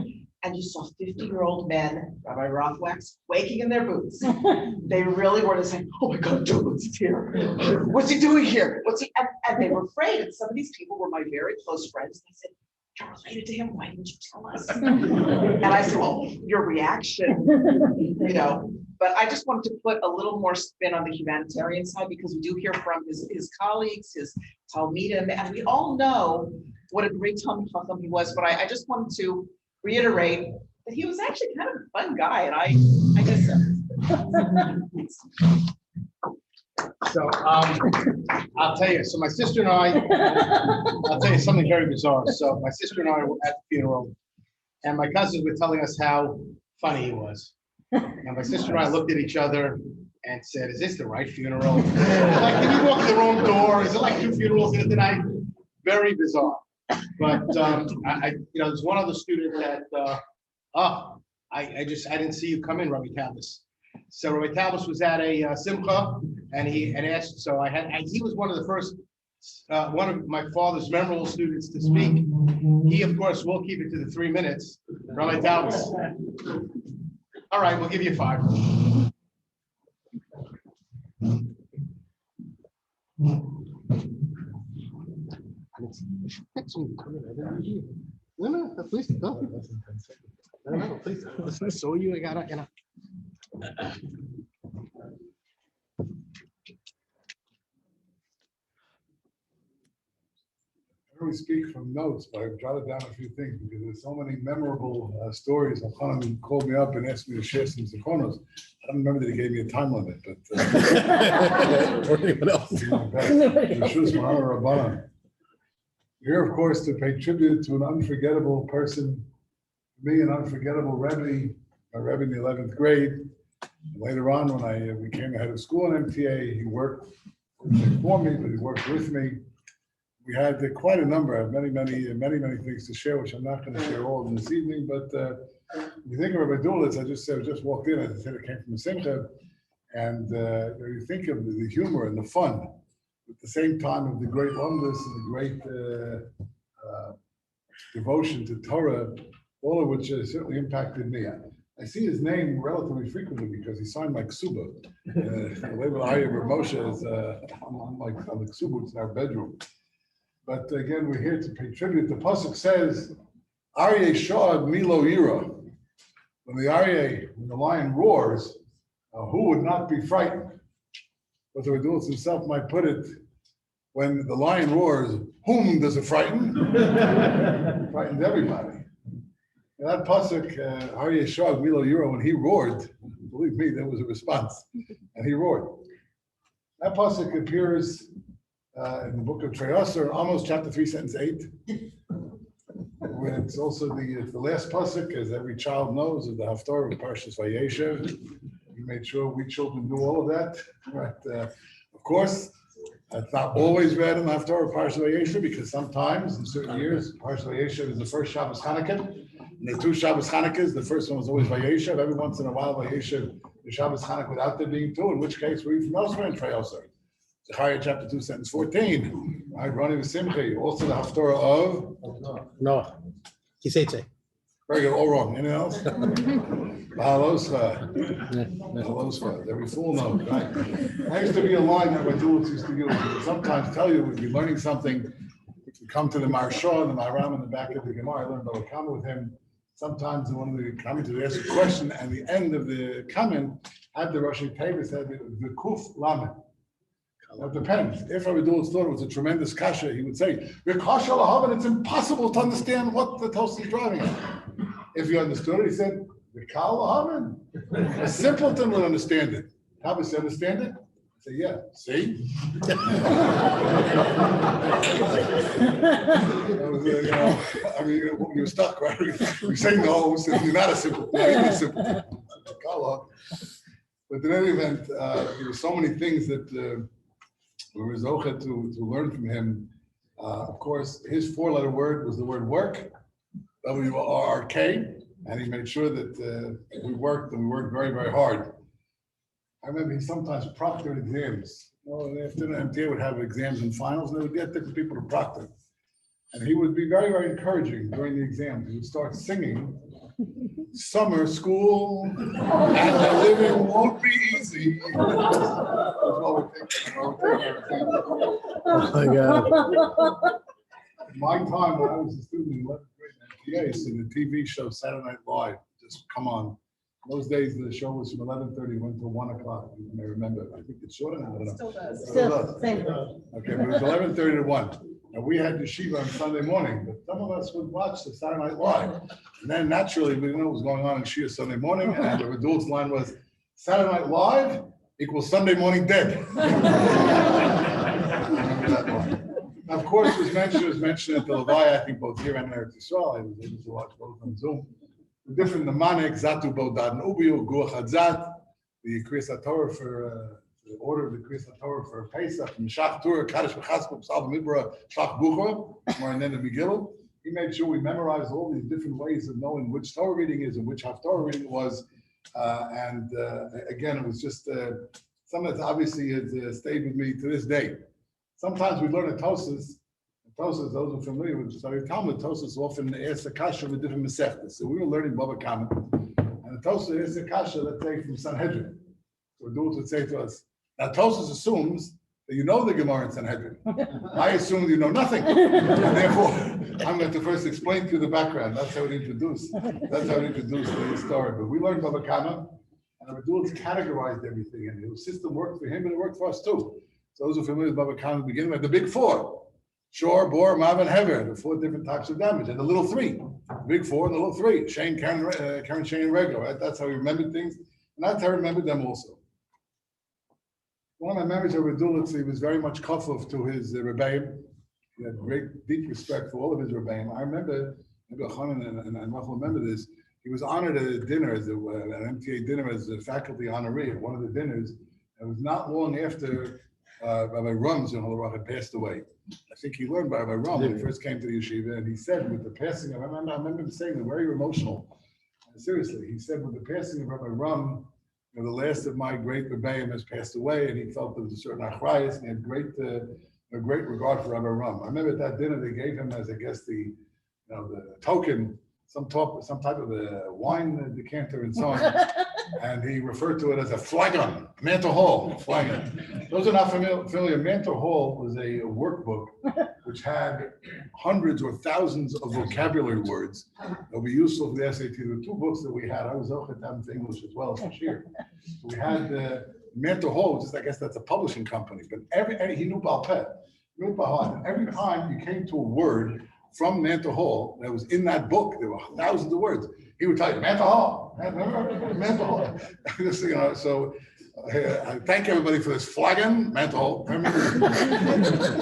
and you saw 50-year-old men, Rabbi Rothwax, waking in their boots. They really were to say, oh my God, Dulitz is here. What's he doing here? And they were afraid. And some of these people were my very close friends. They said, you're related to him, why didn't you tell us? And I said, well, your reaction, you know, but I just wanted to put a little more spin on the humanitarian side because we do hear from his colleagues, his Talmidim, and we all know what a great Talmid Chacham he was, but I just wanted to reiterate that he was actually kind of a fun guy, and I miss him. So, I'll tell you, so my sister and I'll tell you something very bizarre. So my sister and I were at the funeral and my cousins were telling us how funny he was. And my sister and I looked at each other and said, is this the right funeral? Like, did we walk in the wrong door? Is it like 2 funerals here tonight? Very bizarre. But, there's one other student that, I didn't see you come in, Rabbi Talbis. So Rabbi Talbis was at a simcha, and he asked. So he was one of the first, one of my father's memorable students to speak. He, of course, will keep it to the 3 minutes. Rabbi Talbis. All right, we'll give you 5. No, please, no, please. I saw you. I gotta. I always speak from notes, but I've jotted down a few things because there's so many memorable stories. Hanan called me up and asked me to share some zichronos. I don't remember that he gave me a time limit, but Or anyone else. Here, of course, to pay tribute to an unforgettable person, me, an unforgettable Rabbi, my Rabbi in the 11th grade. Later on, when I became the head of school in MTA, he worked for me, but he worked with me. We had quite a number of many things to share, which I'm not going to share all of them this evening. But if you think of Rabbi Dulitz, I just walked in, as I said, it came from a simcha, and you think of the humor and the fun, at the same time of the great lumdus and the great devotion to Torah, all of which certainly impacted me. I see his name relatively frequently because he signed my ksuba. The label Aryeh Moshe is on the ksuba, it's in our bedroom. But again, we're here to pay tribute. The pasuk says, Aryeh shad milo ira. When the lion roars, who would not be frightened? But the Dulitz himself might put it, when the lion roars, whom does it frighten? It frightens everybody. And that pasuk, Aryeh shad milo ira, when he roared, believe me, there was a response, and he roared. That pasuk appears in the book of Treyasar, almost chapter 3, sentence 8. When it's also the last pasuk, as every child knows, of the Haftarah of Parshas Vayeshev. We made sure we children do all of that. Right? Of course, it's not always read in the Haftarah of Parshas Vayeshev because sometimes, in certain years, Parshas Vayeshev is the first Shabbos Chanukah. And the 2 Shabbos Chanukahs, the first one was always Vayeshev. Every once in a while, Vayeshev, the Shabbos Chanukah without there being 2, in which case we read from elsewhere in Treyasar. Zechariah chapter 2, sentence 14. Right, Ronnie V'Simchi, also the Haftarah of No. Kiseitze. very good, all wrong. Anything else? Bahaloscha. Bahaloscha. Every fool knows, right? That used to be a line that my Dulitz used to use. He would sometimes tell you, we'd be learning something, we come to the Maharsha, the Maharam in the back of the Gemara. I learned about a comment with him. Sometimes in one of the comments, they ask a question, and the end of the comment had the Rosh Tevis said the Kuf Lamed. That depends. If Rabbi Dulitz thought it was a tremendous kasha, he would say, it's impossible to understand what the Toast is driving at. If you understood it, he said, a simpleton would understand it. How does he understand it? I say, yeah, see? You're stuck, right? You say no, so you're not a simpleton. You're not a simpleton. But in any event, there were so many things that we were zoche to learn from him. Of course, his 4-letter word was the word work, W-R-K, and he made sure that we worked, and we worked very, very hard. I remember he sometimes proctored exams. After the MTA would have exams and finals, and they would get different people to proctor. And he would be very, very encouraging during the exams. He would start singing, "Summer school and the living won't be easy." Oh my God. My time when I was a student in 11th grade at MTA, so the TV show Saturday Night Live just come on. Those days, the show was from 11:30, went to 1 o'clock. You may remember. I think it's shorter now. I don't know. Still does. Still does. Same. Okay, but it was 11:30 to 1. And we had yeshiva on Sunday morning, but some of us would watch the Saturday Night Live. And then naturally, we didn't know what was going on in Shia Sunday morning. And the Dulitz line was Saturday Night Live equals Sunday morning dead. I remember that one. Now, of course, it was mentioned at the Levi, I think both here and there at Yisrael. I was able to watch both on Zoom. The different Namanik, Zatu Bodad and Ubiu, Guach Hadzat, the Kriyas Torah for the order of the Kriyas Torah for Pesach, Mishach Torah, Kaddish V'Chaspel, Psalm Mibra, Shlach Buchor, and then the Megillah. He made sure we memorized all these different ways of knowing which Torah reading is and which Haftorah reading it was. Again, it was just something that obviously has stayed with me to this day. Sometimes we learn at Tosas, those who are familiar with the Talmud, Tosas often asks a kasha of a different Masechta. So we were learning Baba Kama, and the Tosas asks a kasha, let's say, from Sanhedrin. So Dulitz would say to us, now Tosas assumes that you know the Gemara in Sanhedrin. I assume you know nothing. And therefore, I'm going to first explain to you the background. That's how it introduced. That's how it introduced the story. But we learned Baba Kama, and our Dulitz categorized everything, and the system worked for him, and it worked for us too. So those who are familiar with Baba Kama, beginning with the big four. Shor, Bor, Mav, and Hever, the 4 different types of damage, and the little 3, big 4 and the little 3, Shane, Karen, Shane, and Rego, right? That's how we remembered things, and that's how I remembered them also. One of my memories of Dulitz, he was very much kafuf to his Rabbi. He had great, deep respect for all of his Rabbi. I remember, maybe Chanan and Rachel remember this, he was honored at a dinner, at an MTA dinner as a faculty honoree at one of the dinners. It was not long after Rabbi Rum's had passed away. I think he learned by Rabbi Rum when he first came to the yeshiva, and he said with the passing of, I remember him saying it very emotional. Seriously, he said with the passing of Rabbi Rum, the last of my great Rebbeim has passed away, and he felt there was a certain achrayus, and he had great regard for Rabbi Rum. I remember at that dinner they gave him as I guess the token, some type of a wine decanter and so on. And he referred to it as a flagon, Mantor Hall, flagon. Those are not familiar. Mantor Hall was a workbook which had hundreds or thousands of vocabulary words that would be useful for the SAT. The 2 books that we had, I was also for English as well as Bashir. So we had Mantor Hall, which is, I guess that's a publishing company, but he knew Balpet, knew Bahad. And every time you came to a word from Mantor Hall that was in that book, there were thousands of words. He would tell you, Mantor Hall, Mantor Hall. So I thank everybody for this flagon, Mantor Hall. I remember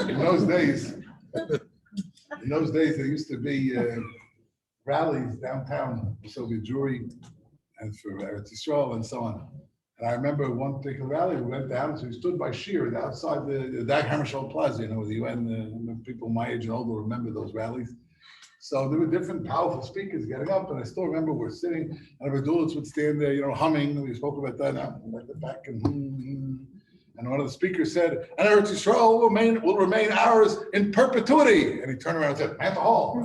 in those days, there used to be rallies downtown for Soviet Jewry and for Eretz Yisrael and so on. And I remember one particular rally, we went down, so we stood by Shir outside the Dag Hammarskjöld Plaza, the UN, people my age and older remember those rallies. So there were different powerful speakers getting up, and I still remember we're sitting, and Rabbi Dulitz would stand there, humming. We spoke about that now, at the back, and one of the speakers said, "And Eretz Yisrael will remain ours in perpetuity." And he turned around and said, "Mantor Hall."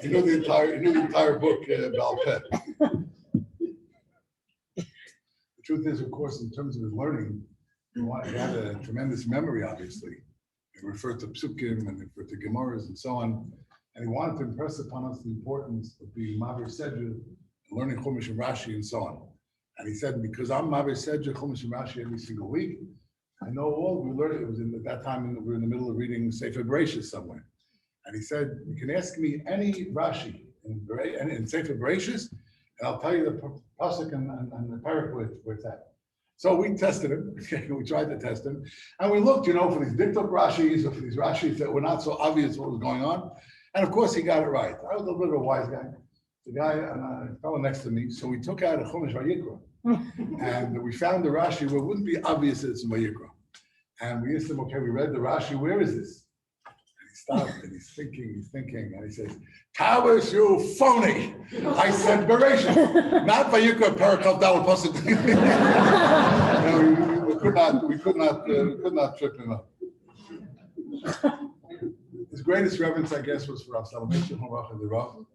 He knew the entire book, Balpet. The truth is, of course, in terms of his learning, he had a tremendous memory, obviously. He referred to psukim and he referred to gemaras and so on. And he wanted to impress upon us the importance of being Maver Sedra and learning Chumash and Rashi and so on. And he said, because I'm Maver Sedra, Chumash and Rashi every single week, I know all we learned. It was at that time we were in the middle of reading Sefer Bereshis somewhere. And he said, you can ask me any Rashi in Sefer Bereshis, and I'll tell you the pasuk and the parak where it's at. So we tested him. We tried to test him, and we looked, for these diktok Rashis or for these Rashis that were not so obvious what was going on. And of course, he got it right. I was a little bit of a wise guy. The guy and a fellow next to me. So we took out a Chumash Vayikra, and we found the Rashi where it wouldn't be obvious that it's in Vayikra. And we asked him, okay, we read the Rashi. Where is this? And he stopped and he's thinking, and he says, "Towers, you phony!" I said, "Bereshit, not Vayikra, Parakal Daled Pasuk." We could not trip him up. His greatest reverence, I guess, was for Rav Soloveitchik and the Rav.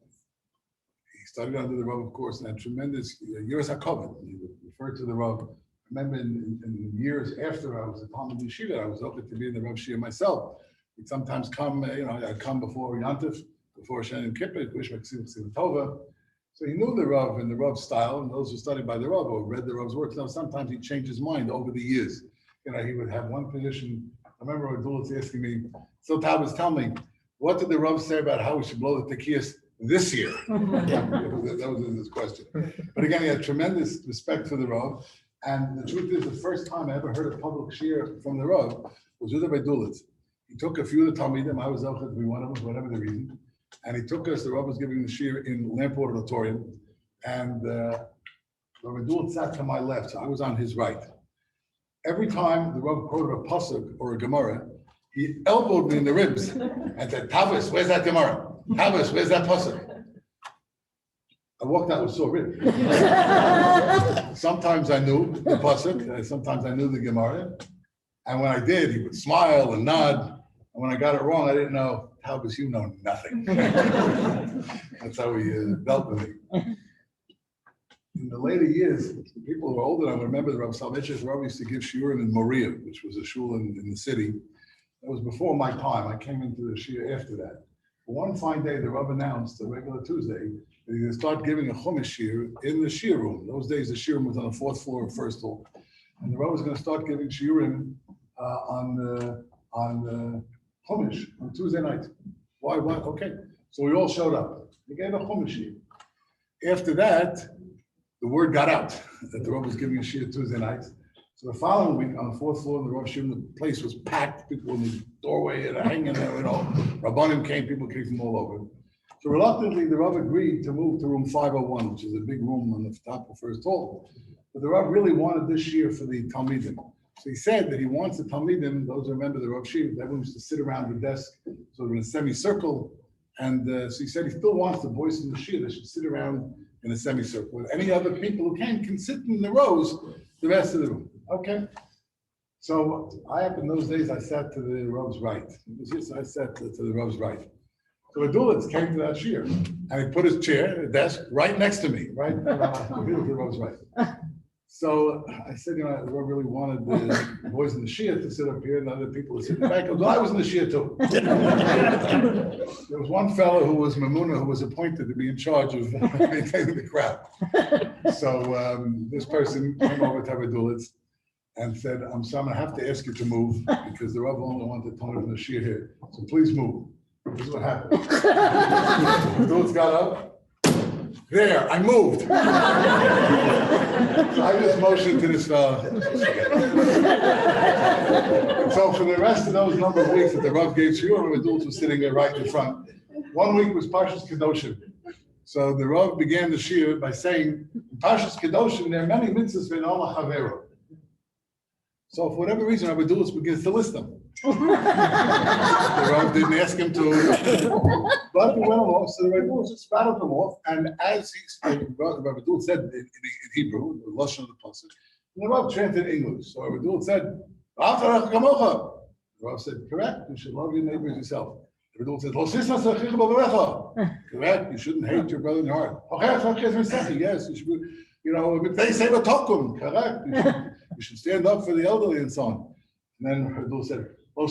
He studied under the Rav, of course, and had tremendous Yiras HaKavod. He referred to the Rav remember in years after I was a Talmud Yeshiva, I was open to be in the Rav Shia myself. We'd sometimes come, I'd come before Yantif, before Shen and Kippur, wish Tova. So he knew the Rav and the Rav's style, and those who studied by the Rav or read the Rav's works. Now, sometimes he changed his mind over the years. He would have one position. I remember when Dulitz asking me, so Tavis, tell me, what did the Rav say about how we should blow the Tekiyas this year? That was his question. But again, he had tremendous respect for the Rav. And the truth is, the first time I ever heard a public shir from the Rav was with Rabbi Dulitz. He took a few of the Talmidim, I was out to be one of them, whatever the reason. And he took us, the Rav was giving the shir in Lamport Auditorium. And Rabbi Dulitz sat to my left, so I was on his right. Every time the Rav quoted a pasuk or a Gemara, he elbowed me in the ribs and said, Tavis, where's that Gemara? Tavis, where's that pasuk? I walked out with sore ribs. Sometimes I knew the pasuk, sometimes I knew the Gemara. And when I did, he would smile and nod. And when I got it wrong, I didn't know, Tavis, you know nothing. That's how he dealt with me. In the later years, people who are older, I remember the Rav Salvation, Rav used to give shiurim in Moria, which was a shul in the city. That was before my time. I came into the shir after that. But one fine day, the Rav announced, a regular Tuesday, that he would start giving a chumash shir in the shir room. Those days, the shir room was on the fourth floor of first hall. And the Rav was going to start giving shiurim on chumash on Tuesday night. Why? Okay. So we all showed up. He gave a chumash shir. After that, the word got out that the Rav was giving a shir Tuesday nights. So the following week on the fourth floor of the Rav Shir, the place was packed. People in the doorway and hanging there, Rabbanim came, people came from all over. So reluctantly, the Rav agreed to move to room 501, which is a big room on the top of first hall. But the Rav really wanted this year for the Talmidim. So he said that he wants the Talmidim, those who remember the Rav Shir, everyone used to sit around the desk, sort of in a semicircle. And so he said he still wants the boys in the Shir, they should sit around in a semicircle. Any other people who can sit in the rows, the rest of the room. Okay. So in those days, I sat to the Rav's right. I sat to the Rav's right. So the Dulitz came to that shir, and he put his chair, the desk, right next to me, right? The Rav's right. So I said, the Rav really wanted the boys in the shir to sit up here, and other people to sit in the back. Well, I was in the shir too. There was one fellow who was Mamuna, who was appointed to be in charge of maintaining the crowd. So this person came over to Rabbi Dulitz and said, I'm sorry, I'm going to have to ask you to move because the Rav only wanted Tony from the shir here. So please move. This is what happened. Dulitz got up. There, I moved. So I just motioned to this fellow. So for the rest of those number of weeks that the Rav gave shiur, Rabbi Dulitz was sitting there right in front. 1 week was Parshas Kedoshim. So the Rav began the shiur by saying, in Parshas Kedoshim, there are many mitzvahs in Allah Chavero. So for whatever reason, Rabbi Dulitz begins to list them. The Rav didn't ask him to, but he went along, so the Rabbi Dulitz just spattled them off, and as he explained, Rabbi Dulitz said in Hebrew, the Lashon of the Pasuk, and the Rav chanted in English. So Rabbi Dulitz said, the Rav said, correct, you should love your neighbor as yourself. Rabbi Dulitz said, correct, you shouldn't hate your brother in your heart. Yes, you should, they say correct, you should stand up for the elderly and so on. And then Rabbi Dulitz said, and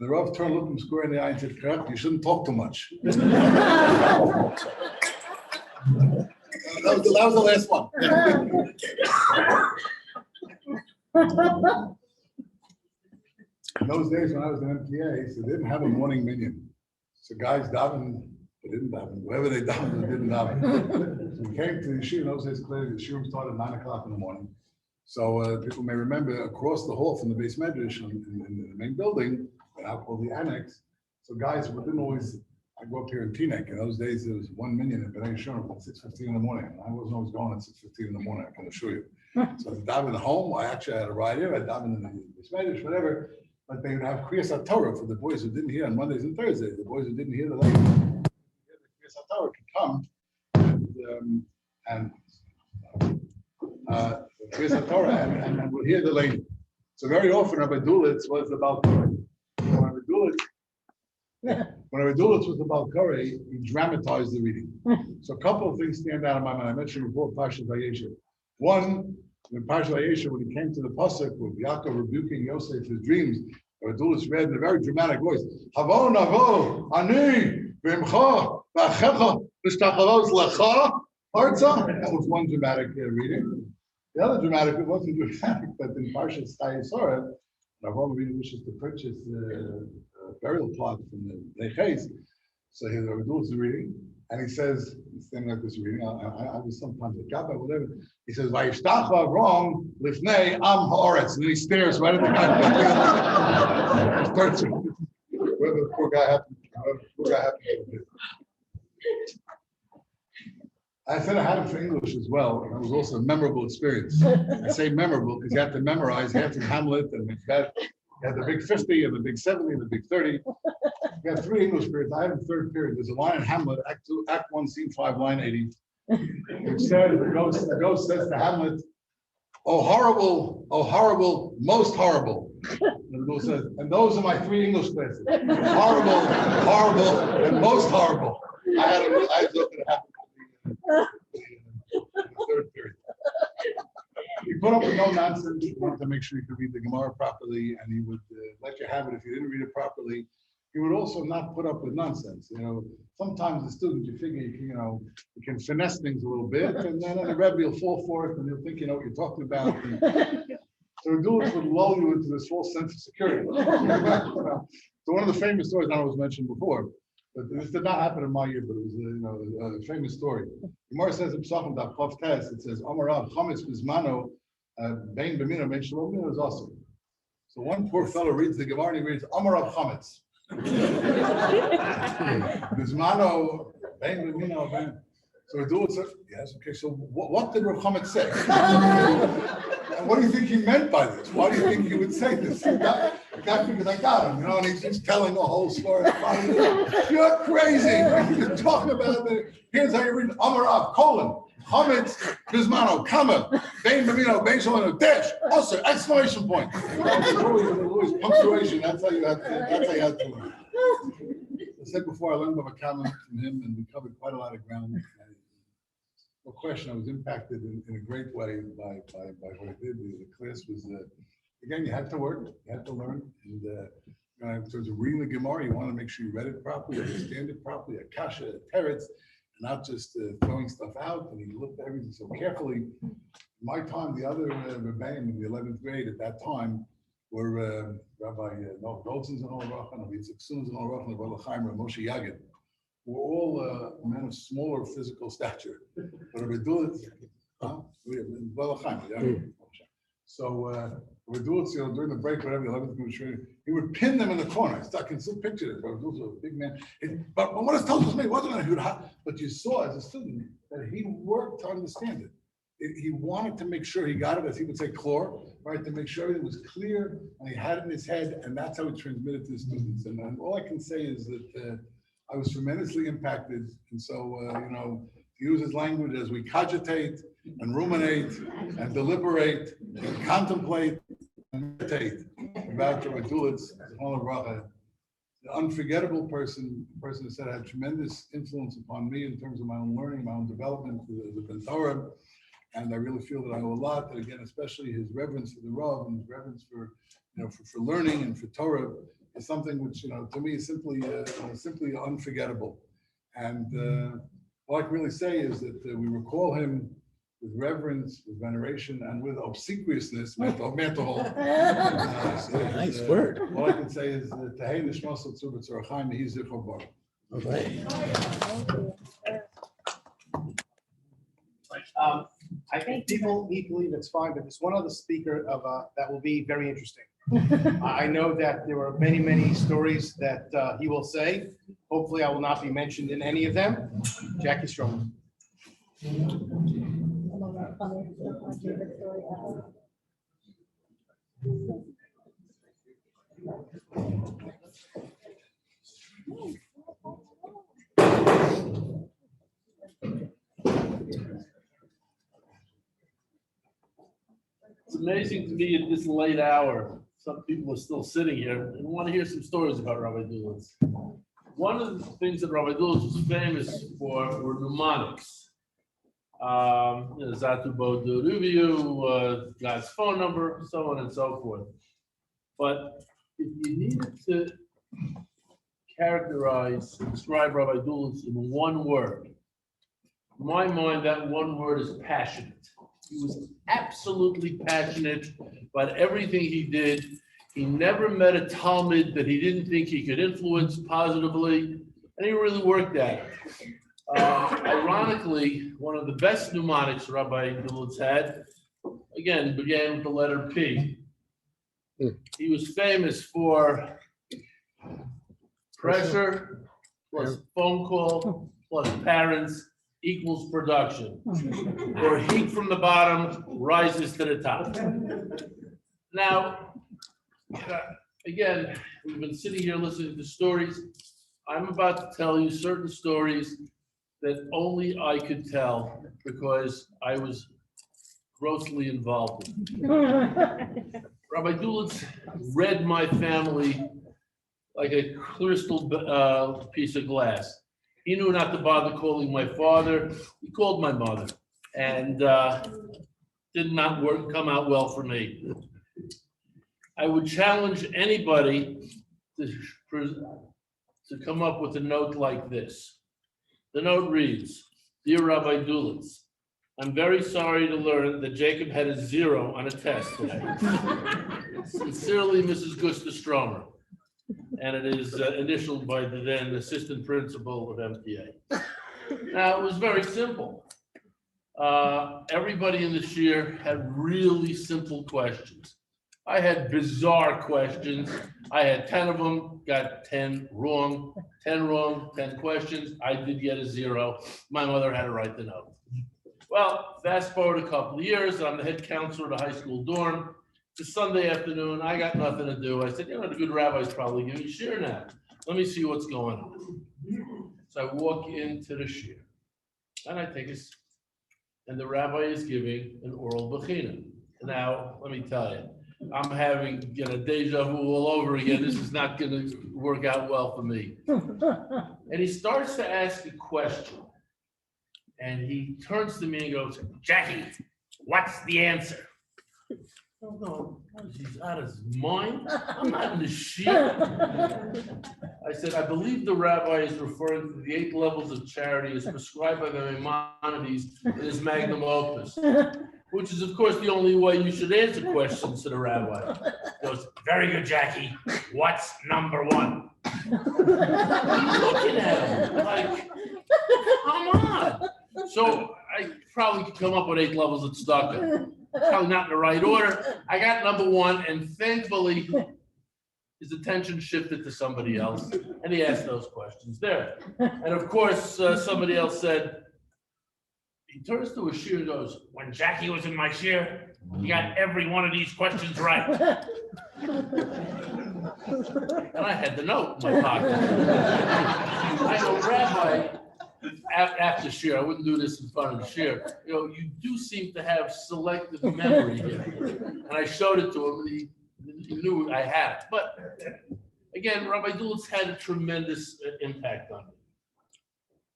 the Rav turned, looked him square in the eye and said, correct, you shouldn't talk too much. that was the last one. In those days when I was in MTA, so they didn't have a morning minyan. So guys davened, they didn't daven. Whoever they davened, they didn't daven. So we came to the yeshiva, in those days clearly, the yeshiva started at 9 o'clock in the morning. So people may remember across the hall from the base medrash in the main building, now called the annex. So guys didn't always, I grew up here in Teaneck. In those days, there was 1 minyan in B'nai Shur at 6:15 in the morning. I wasn't always going at 6:15 in the morning, I can assure you. So I davened at home. I actually had a ride here. I davened in the base medrash, whatever. But they would have Kriyas HaTorah for the boys who didn't hear on Mondays and Thursdays. The boys who didn't hear the lady, the Kriyas HaTorah could come and Kriyas HaTorah and would hear the lady. So very often Rabbi Dulitz was the Baal Koreh. When Rabbi Dulitz was the Baal Koreh, he dramatized the reading. So a couple of things stand out in my mind. I mentioned before Parshas Vayeshev. One, in Parsha Vayeshev, when he came to the pasuk with Yaakov rebuking Yosef his dreams, Dulitz read in a very dramatic voice, Havo navo ani v'imcha v'achecha v'shtachavos lecha arza. That was one dramatic reading. The other dramatic, it wasn't dramatic, but in Parsha Tayisora, Avraham Avinu wishes to purchase the burial plot from the Neches. So here's the Dulitz reading, and he says, standing like this reading, I was sometimes a Kappa, whatever. He says, Vayishtacha wrong, lifnei am haaretz. And then he stares right at the guy. Starts where the poor guy happened to be. I said I had it for English as well, and it was also a memorable experience. I say memorable because you have to memorize half of Hamlet and Macbeth. You had the big 50 and the big 70 and the big 30. We have 3 English periods. I have a 3rd period. There's a line in Hamlet, Act 2, Act 1, Scene 5, line 80. Which says, the ghost says to Hamlet, oh horrible, most horrible. And the ghost says, and those are my 3 English classes. Horrible, and most horrible. I was looking to happen in the 3rd period. He put up with no nonsense. He wanted to make sure you could read the Gemara properly, and he would let you have it if you didn't read it properly. He would also not put up with nonsense. Sometimes the student, you figure, you can finesse things a little bit, and then the Rebbe will fall for it, and he'll think you know what you're talking about. So Dulitz would lull you into this false sense of security. So one of the famous stories, I know was mentioned before, but this did not happen in my year, but it was a famous story. Gemara says in Psachim Daf Chav Tes, it says, Amarav Chametz Bizmano Bein B'mino Bein Shalom B'mino is awesome. So one poor fellow reads the Gemara and he reads Amarav Chametz. Bizmano Bein B'mino Bein. So Dulitz says, yes, okay. So what did Rav Chametz say? And what do you think he meant by this? Why do you think he would say this? The guy figures I got him, and he's just telling the whole story. You're crazy. You're talking about it. Here's how you read Amarav, Chametz, Bizmano, comma, Bein B'mino, Bein Shalom, dash, also, exclamation point. Always punctuation. That's how you have to learn. I said before, I learned about a comment from him, and we covered quite a lot of ground. No question, I was impacted in a great way by what I did. The class was, again, you had to work, you had to learn. And in terms of reading the Gemara, you want to make sure you read it properly, understand it properly, a kasha, a teretz, not just throwing stuff out. And he looked at everything so carefully. In my time, the other Rebbeim in the 11th grade at that time were Rabbi Noah Goldson's and all Rachan, Rabbi Yitzchak Sun's and all Rachan, Rabbi Chaim, Rabbi Moshe Yagid. Were all men of smaller physical stature. But Rabbi Dulitz, so Rabbi Dulitz, during the break, whatever, the 11th grade, he would pin them in the corner. I can still picture it. Rabbi Dulitz was a big man. But what his tells us me wasn't that he would have, but you saw as a student that he worked to understand it. He wanted to make sure he got it, as he would say, chlor, right, to make sure everything was clear, and he had it in his head, and that's how he transmitted to the students. And all I can say is that I was tremendously impacted, and so to use his language as we cogitate and ruminate and deliberate and contemplate and meditate about Rabbi Dulitz, the unforgettable person who said had tremendous influence upon me in terms of my own learning, my own development as a Ben Torah, and I really feel that I owe a lot. That again, especially his reverence for the Rav and his reverence for for learning and for Torah. Is something which, to me is simply unforgettable. And all I can really say is that we recall him with reverence, with veneration, and with obsequiousness. Nice word. All I can say is that Tehei Nishmas Tzur B'Tzor Chaim Yehi Zichro Baruch. Okay. I think people need to leave, it's fine, but there's one other speaker that will be very interesting. I know that there are many, many stories that he will say. Hopefully I will not be mentioned in any of them. Jackie Stroman. It's amazing to me at this late hour, some people are still sitting here and want to hear some stories about Rabbi Dulitz. One of the things that Rabbi Dulitz was famous for were mnemonics. Zatu Bo Review, God's phone number, so on and so forth. But if you needed to characterize, describe Rabbi Dulitz in one word, in my mind, that one word is passionate. He was absolutely passionate about everything he did. He never met a Talmud that he didn't think he could influence positively, and he really worked at it. Ironically, one of the best mnemonics Rabbi Dulitz had, again, began with the letter P. He was famous for pressure plus phone call plus parents equals production, or heat from the bottom rises to the top. Now, again, we've been sitting here listening to stories. I'm about to tell you certain stories that only I could tell because I was grossly involved in. Rabbi Dulitz read my family like a crystal piece of glass. He knew not to bother calling my father. He called my mother, and did not come out well for me. I would challenge anybody to come up with a note like this. The note reads, "Dear Rabbi Dulitz, I'm very sorry to learn that Jacob had a 0 on a test today. Sincerely, Mrs. Gusta Stromer." And it is initialed by the then assistant principal of MTA. Now, it was very simple. Everybody in the year had really simple questions. I had bizarre questions. I had 10 of them, got 10 wrong, 10 questions. I did get a 0. My mother had to write the note. Well, fast forward a couple of years, I'm the head counselor at a high school dorm. It's a Sunday afternoon, I got nothing to do. I said, the good rabbi's probably giving shir now. Let me see what's going on. So I walk into the shir, and I take a seat, and the rabbi is giving an oral bechina. Now, let me tell you, I'm having deja vu all over again. This is not going to work out well for me. And he starts to ask a question. And he turns to me and goes, "Jackie, what's the answer?" I'm going, he's out of his mind. I'm not in the shit. I said, "I believe the rabbi is referring to the 8 levels of charity as prescribed by the Maimonides in his magnum opus, which is, of course, the only way you should answer questions to the rabbi." He goes, "Very good, Jackie. What's number 1? I'm looking at him like, come on. So I probably could come up with 8 levels of tzedakah. Probably not in the right order. I got number 1, and thankfully, his attention shifted to somebody else, and he asked those questions there. And of course, somebody else said, he turns to his shir and goes, "When Jackie was in my shir, he got every one of these questions right." And I had the note in my pocket. I go, "Rabbi, after shir, I wouldn't do this in front of the shir. You do seem to have selective memory here." And I showed it to him, and he knew I had it. But again, Rabbi Dulitz had a tremendous impact on me.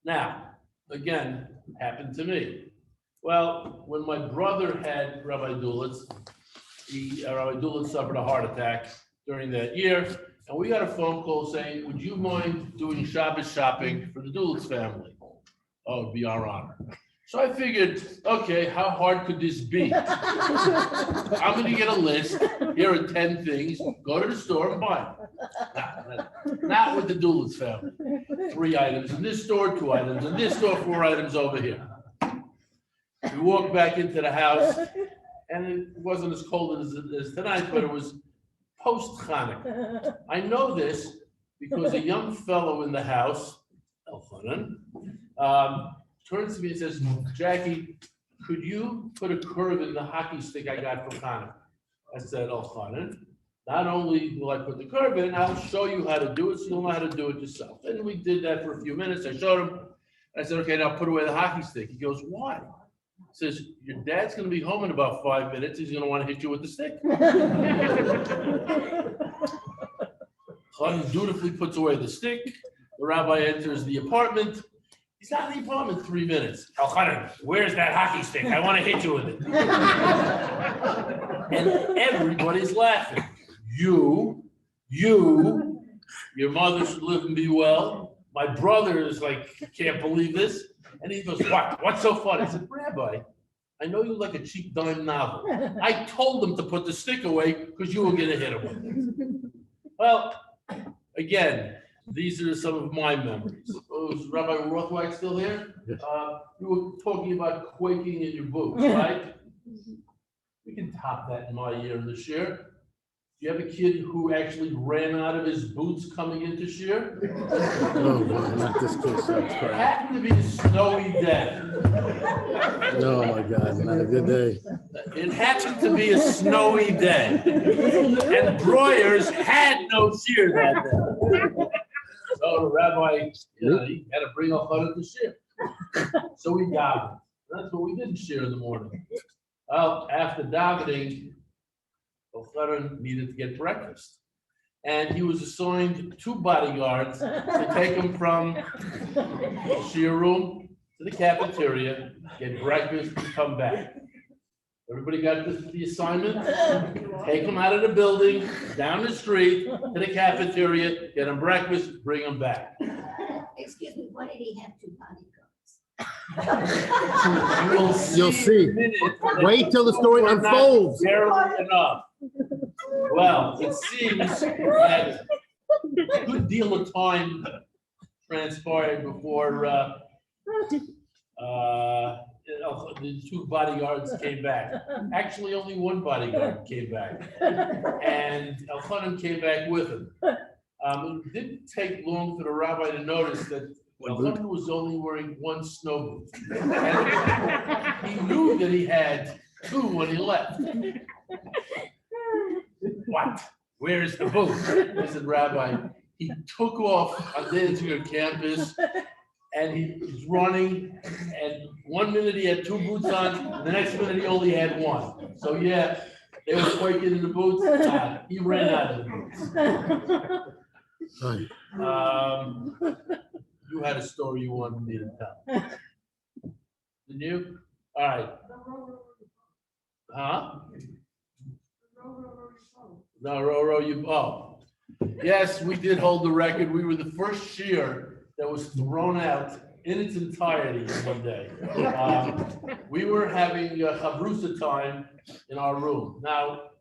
Now, again, happened to me. Well, when my brother had Rabbi Dulitz, Rabbi Dulitz suffered a heart attack during that year, and we got a phone call saying, "Would you mind doing Shabbos shopping for the Dulitz family?" Oh, it'd be our honor. So I figured, okay, how hard could this be? I'm going to get a list. Here are 10 things. Go to the store and buy them. Not with the Dulitz family. 3 items in this store, 2 items in this store, 4 items over here. We walked back into the house, and it wasn't as cold as tonight, but it was post-Hanukkah. I know this because a young fellow in the house, Elchanan, turns to me and says, "Jackie, could you put a curve in the hockey stick I got from Hanukkah?" I said, "Elchanan, not only will I put the curve in, I'll show you how to do it so you'll know how to do it yourself." And we did that for a few minutes. I showed him. I said, "Okay, now put away the hockey stick." He goes, "Why?" He says, "Your dad's going to be home in about 5 minutes. He's going to want to hit you with the stick." Elchanan dutifully puts away the stick. The rabbi enters the apartment. He's out of the apartment 3 minutes. Elchanan, where's that hockey stick? I want to hit you with it. And everybody's laughing. You, your mother should live and be well. My brother is like, can't believe this. And he goes, what? What's so funny? I said, Rabbi, I know you like a cheap dime novel. I told him to put the stick away because you were going to hit him with it. Well, again, these are some of my memories. Is Rabbi Rothwag still here? You were talking about quaking in your boots, right? We can top that in my year this year. Do you have a kid who actually ran out of his boots coming into shear? Oh, boy, not this case. That's It crap. happened to be a snowy day. Oh, my God, not a good day. It happened to be a snowy day. And Breuer's had no shear that day. So the rabbi, he had to bring a hut to shear. So we davened. That's what we didn't shear in the morning. Well, after davening, Elchanan needed to get breakfast. And he was assigned 2 bodyguards to take him from the shear room to the cafeteria, get breakfast, and come back. Everybody got the assignment? Take him out of the building, down the street, to the cafeteria, get him breakfast, bring him back. Excuse me, why did he have 2 bodyguards? You'll see. Wait till the story We're not unfolds. barely enough. Well, it seems that a good deal of time transpired before the 2 bodyguards came back. Actually, only 1 bodyguard came back. And Elchanan came back with him. It didn't take long for the rabbi to notice that Elchanan was only wearing 1 snow boot. And he knew that he had 2 when he left. What? Where's the boot? I said, Rabbi, he took off on the Danziger campus and he was running, and 1 minute he had 2 boots on, the next minute he only had 1. So yeah, they were quaking in the boots. He ran out of the boots. You had a story you wanted me to tell. Didn't you? All right. Huh? No, Roro, you, oh. Yes, we did hold the record. We were the first shear that was thrown out in its entirety one day. We were having a chavrusa time in our room. Now,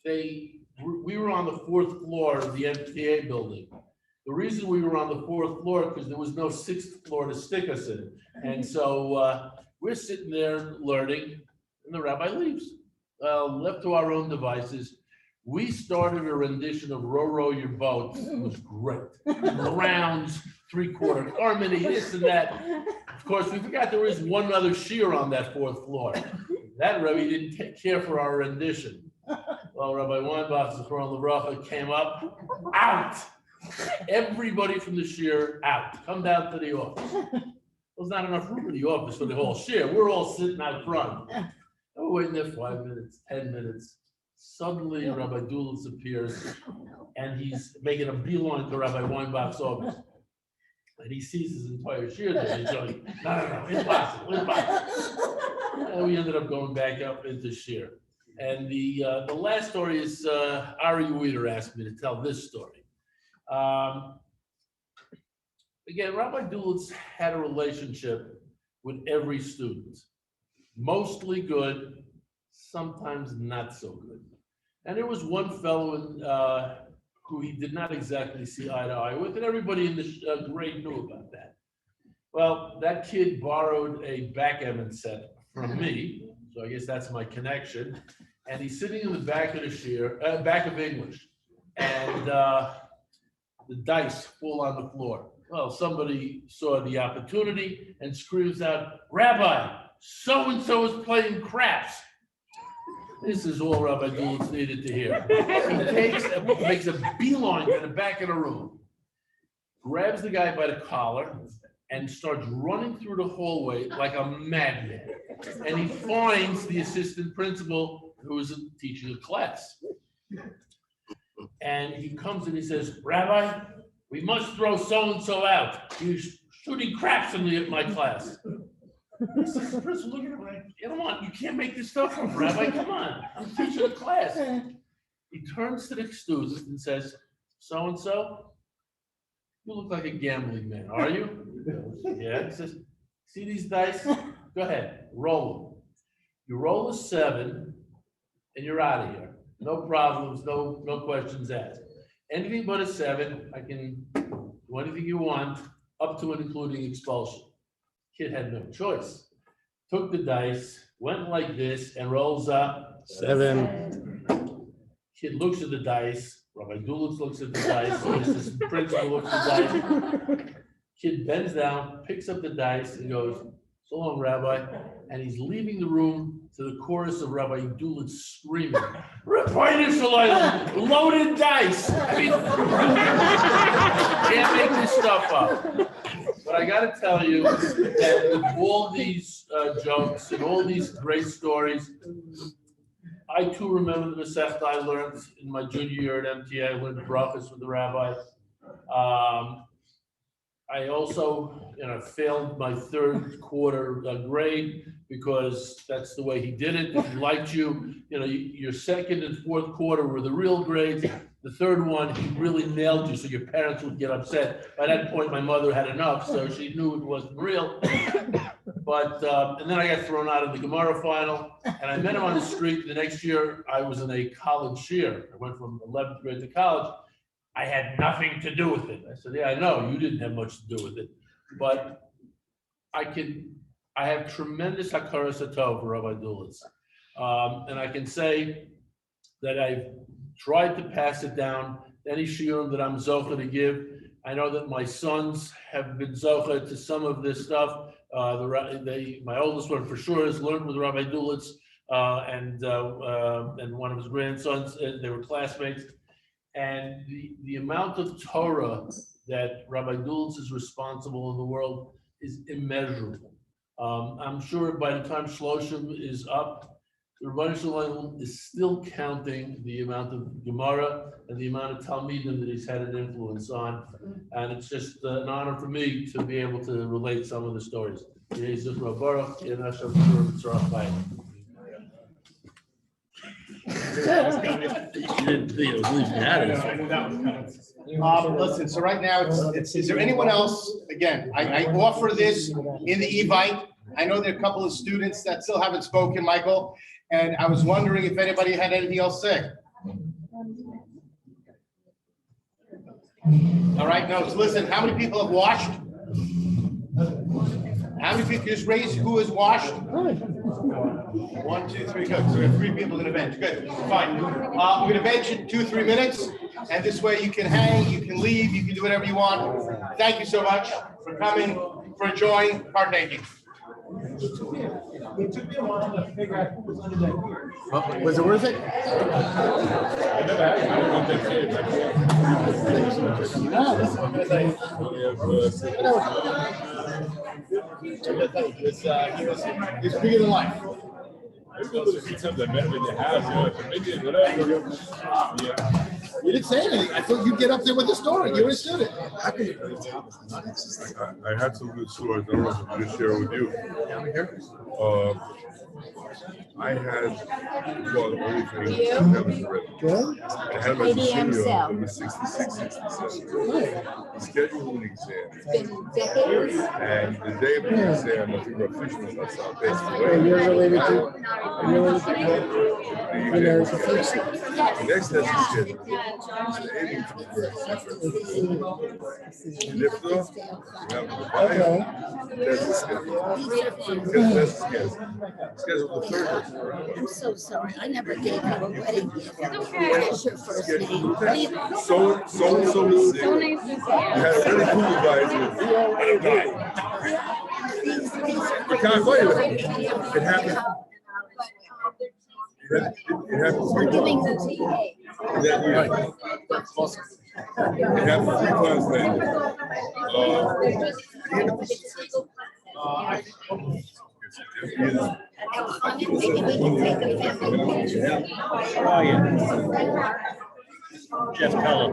we were on the 4th floor of the MTA building. The reason we were on the 4th floor because there was no 6th floor to stick us in. And so we're sitting there learning, and the rabbi leaves. Left to our own devices, we started a rendition of Row Row Your Boat. It was great. Rounds, 3/4 harmony, this and that. Of course, we forgot there was 1 other shear on that 4th floor. That Rabbi didn't care for our rendition. Well, Rabbi Weinbach, Zichron Livracha, came up, out. Everybody from the shear out. Come down to the office. There's not enough room in the office for the whole shear. We're all sitting out front. We're waiting there 5 minutes, 10 minutes. Suddenly, Rabbi Dulitz appears, and he's making a beeline to Rabbi Weinbach's office. And he sees his entire shear there. He's going, no, impossible. And we ended up going back up into shear. And the last story is Ari Weeder asked me to tell this story. Again, Rabbi Dulitz had a relationship with every student. Mostly good, sometimes not so good. And there was one fellow who he did not exactly see eye to eye with, and everybody in the grade knew about that. Well, that kid borrowed a backgammon set from me, so I guess that's my connection. And he's sitting in the back of the shear, back of English, and the dice fall on the floor. Well, somebody saw the opportunity and screams out, Rabbi, so-and-so is playing craps. This is all Rabbi Dulitz needed to hear. He makes a beeline to the back of the room, grabs the guy by the collar, and starts running through the hallway like a madman. And he finds the assistant principal who is teaching a class. And he comes and he says, Rabbi, we must throw so-and-so out. He shooting craps in my class. I said, the person looking at me like, you can't make this stuff up, Rabbi, come on, I'm teaching a class. He turns to the student and says, so-and-so, you look like a gambling man, are you? Yeah, he says, see these dice? Go ahead, roll them. You roll a 7 and you're out of here. No problems, no questions asked. Anything but a 7, I can do anything you want, up to and including expulsion. Kid had no choice. Took the dice, went like this, and rolls up 7. Kid looks at the dice. Rabbi Dulitz looks at the dice. Mrs. Principal looks at the dice. Kid bends down, picks up the dice, and goes, "So long, Rabbi." And he's leaving the room to the chorus of Rabbi Dulitz screaming, "Rabbi Shalom, loaded dice." I mean, can't make this stuff up. But I gotta tell you that with all these jokes and all these great stories, I too remember the Masechta I learned in my junior year at MTA. I learned brachos with the rabbi. I also, failed my third quarter grade because that's the way he did it. If he liked you, your second and fourth quarter were the real grades. The third one, he really nailed you, so your parents would get upset. By that point, my mother had enough, so she knew it wasn't real. But, and then I got thrown out of the Gemara final, and I met him on the street. The next year, I was in a college year. I went from 11th grade to college. I had nothing to do with it. I said, yeah, I know, you didn't have much to do with it. But I have tremendous hakaras hatov for Rabbi Dulitz. And I can say that I've tried to pass it down, any shiurim that I'm zocha to give. I know that my sons have been zocha to some of this stuff. My oldest one for sure has learned with Rabbi Dulitz and one of his grandsons, they were classmates. And the amount of Torah that Rabbi Dulitz is responsible in the world is immeasurable. I'm sure by the time Shloshim is up, the Rabbi Shalom is still counting the amount of Gemara and the amount of Talmidim that he's had an influence on. And it's just an honor for me to be able to relate some of the stories. Listen, so right now, is there anyone else, again, I offer this in the Evite. I know there are a couple of students that still haven't spoken, Michael, and I was wondering if anybody had anything else to say. All right, no, so listen, how many people have washed? How many people, just raise who has washed? 1, 2, 3, good. So we have 3 people in the bench, good, fine. We're gonna bench in 2-3 minutes, and this way you can hang, you can leave, you can do whatever you want. Thank you so much for coming, for enjoying, partaking. Was it worth it? It's bigger than life. You didn't say anything. I thought you'd get up there with the story. You're a student. I had some good stories. I don't know if I can just share with you. I had, well, only thing that was written. I had my senior, it was 66, 67. Scheduled an exam. And the day of the exam, I think our officials I saw passed away. You're related to? The next test is scheduled. It's the evening and if so, you have to buy it. That's the schedule. That's the schedule. Schedule the third. I'm so sorry. I never gave you a wedding gift. What is your first name? So was sick. You had a really cool advisor. I don't die. I can't tell you that. It happened. It happened 3 times. That year. It happened 3 times then. How are you? Jeff Cullen.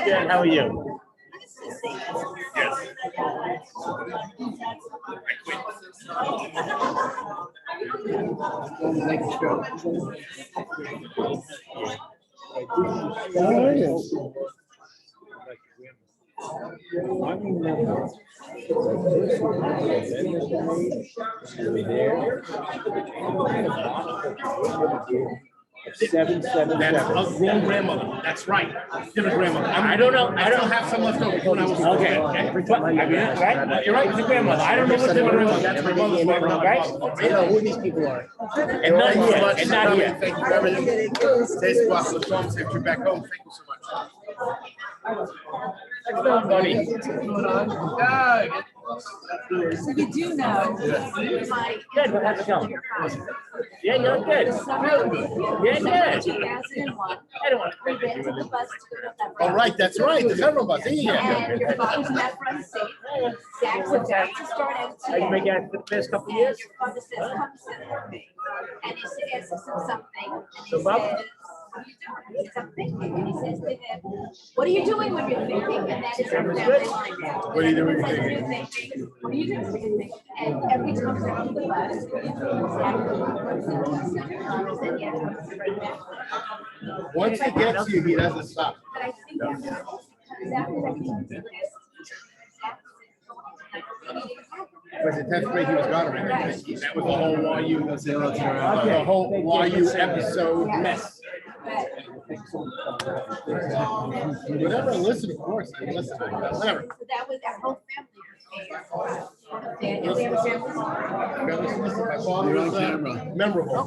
Good, how are you? I remember the first one that we were there. 777. That's a grown grandmother. That's right. Different grandmother. I don't know. I still have some left over when I was. Okay. Right? You're right. It's a grandmother. I don't know what's the grandmother. That's my mother's grandmother. Right? I don't know who these people are. And not here. And not here. Thank you for everything. Stay squat for the film, safe trip back home. Thank you so much. Buddy. So you do know. My. Good. How's it going? Yeah, you're good. Yeah, good. 2001. I don't want We went to the bus to go up. All right, that's right. The federal bus. Yeah. And your father's in that front seat. Zach's about to start How you MTA. make it for the past couple of And years? your father says, come sit with me. And he asks him something. And he So, says, Bob? what are you doing? He says, I'm thinking. And he says to him, what are you doing when you're thinking? And that is our Sounds family good. line now. What are you doing when It's you're like, thinking? you're thinking, what are you doing when you're thinking? And every time we're on the bus, Zach said, yeah, I'm right back. Once he gets you, he doesn't stop. But I think that's exactly like he did this. But in 10th grade, he was gone already. That was the whole YU, the whole YU episode mess. Whatever, listen, of course, I listen, whatever. So that was our whole family. And we have a family. My father You're on was camera. memorable.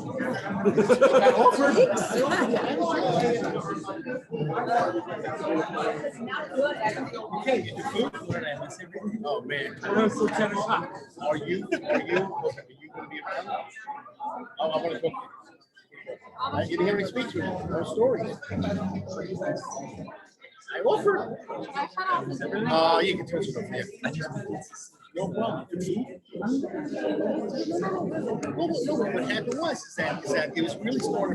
Oh, man. Are you gonna be around? Oh, I wanna book you. You didn't hear me speak to you, no stories. I offered. You can touch it up there. No problem. Well, no, what happened was, is that it was really smart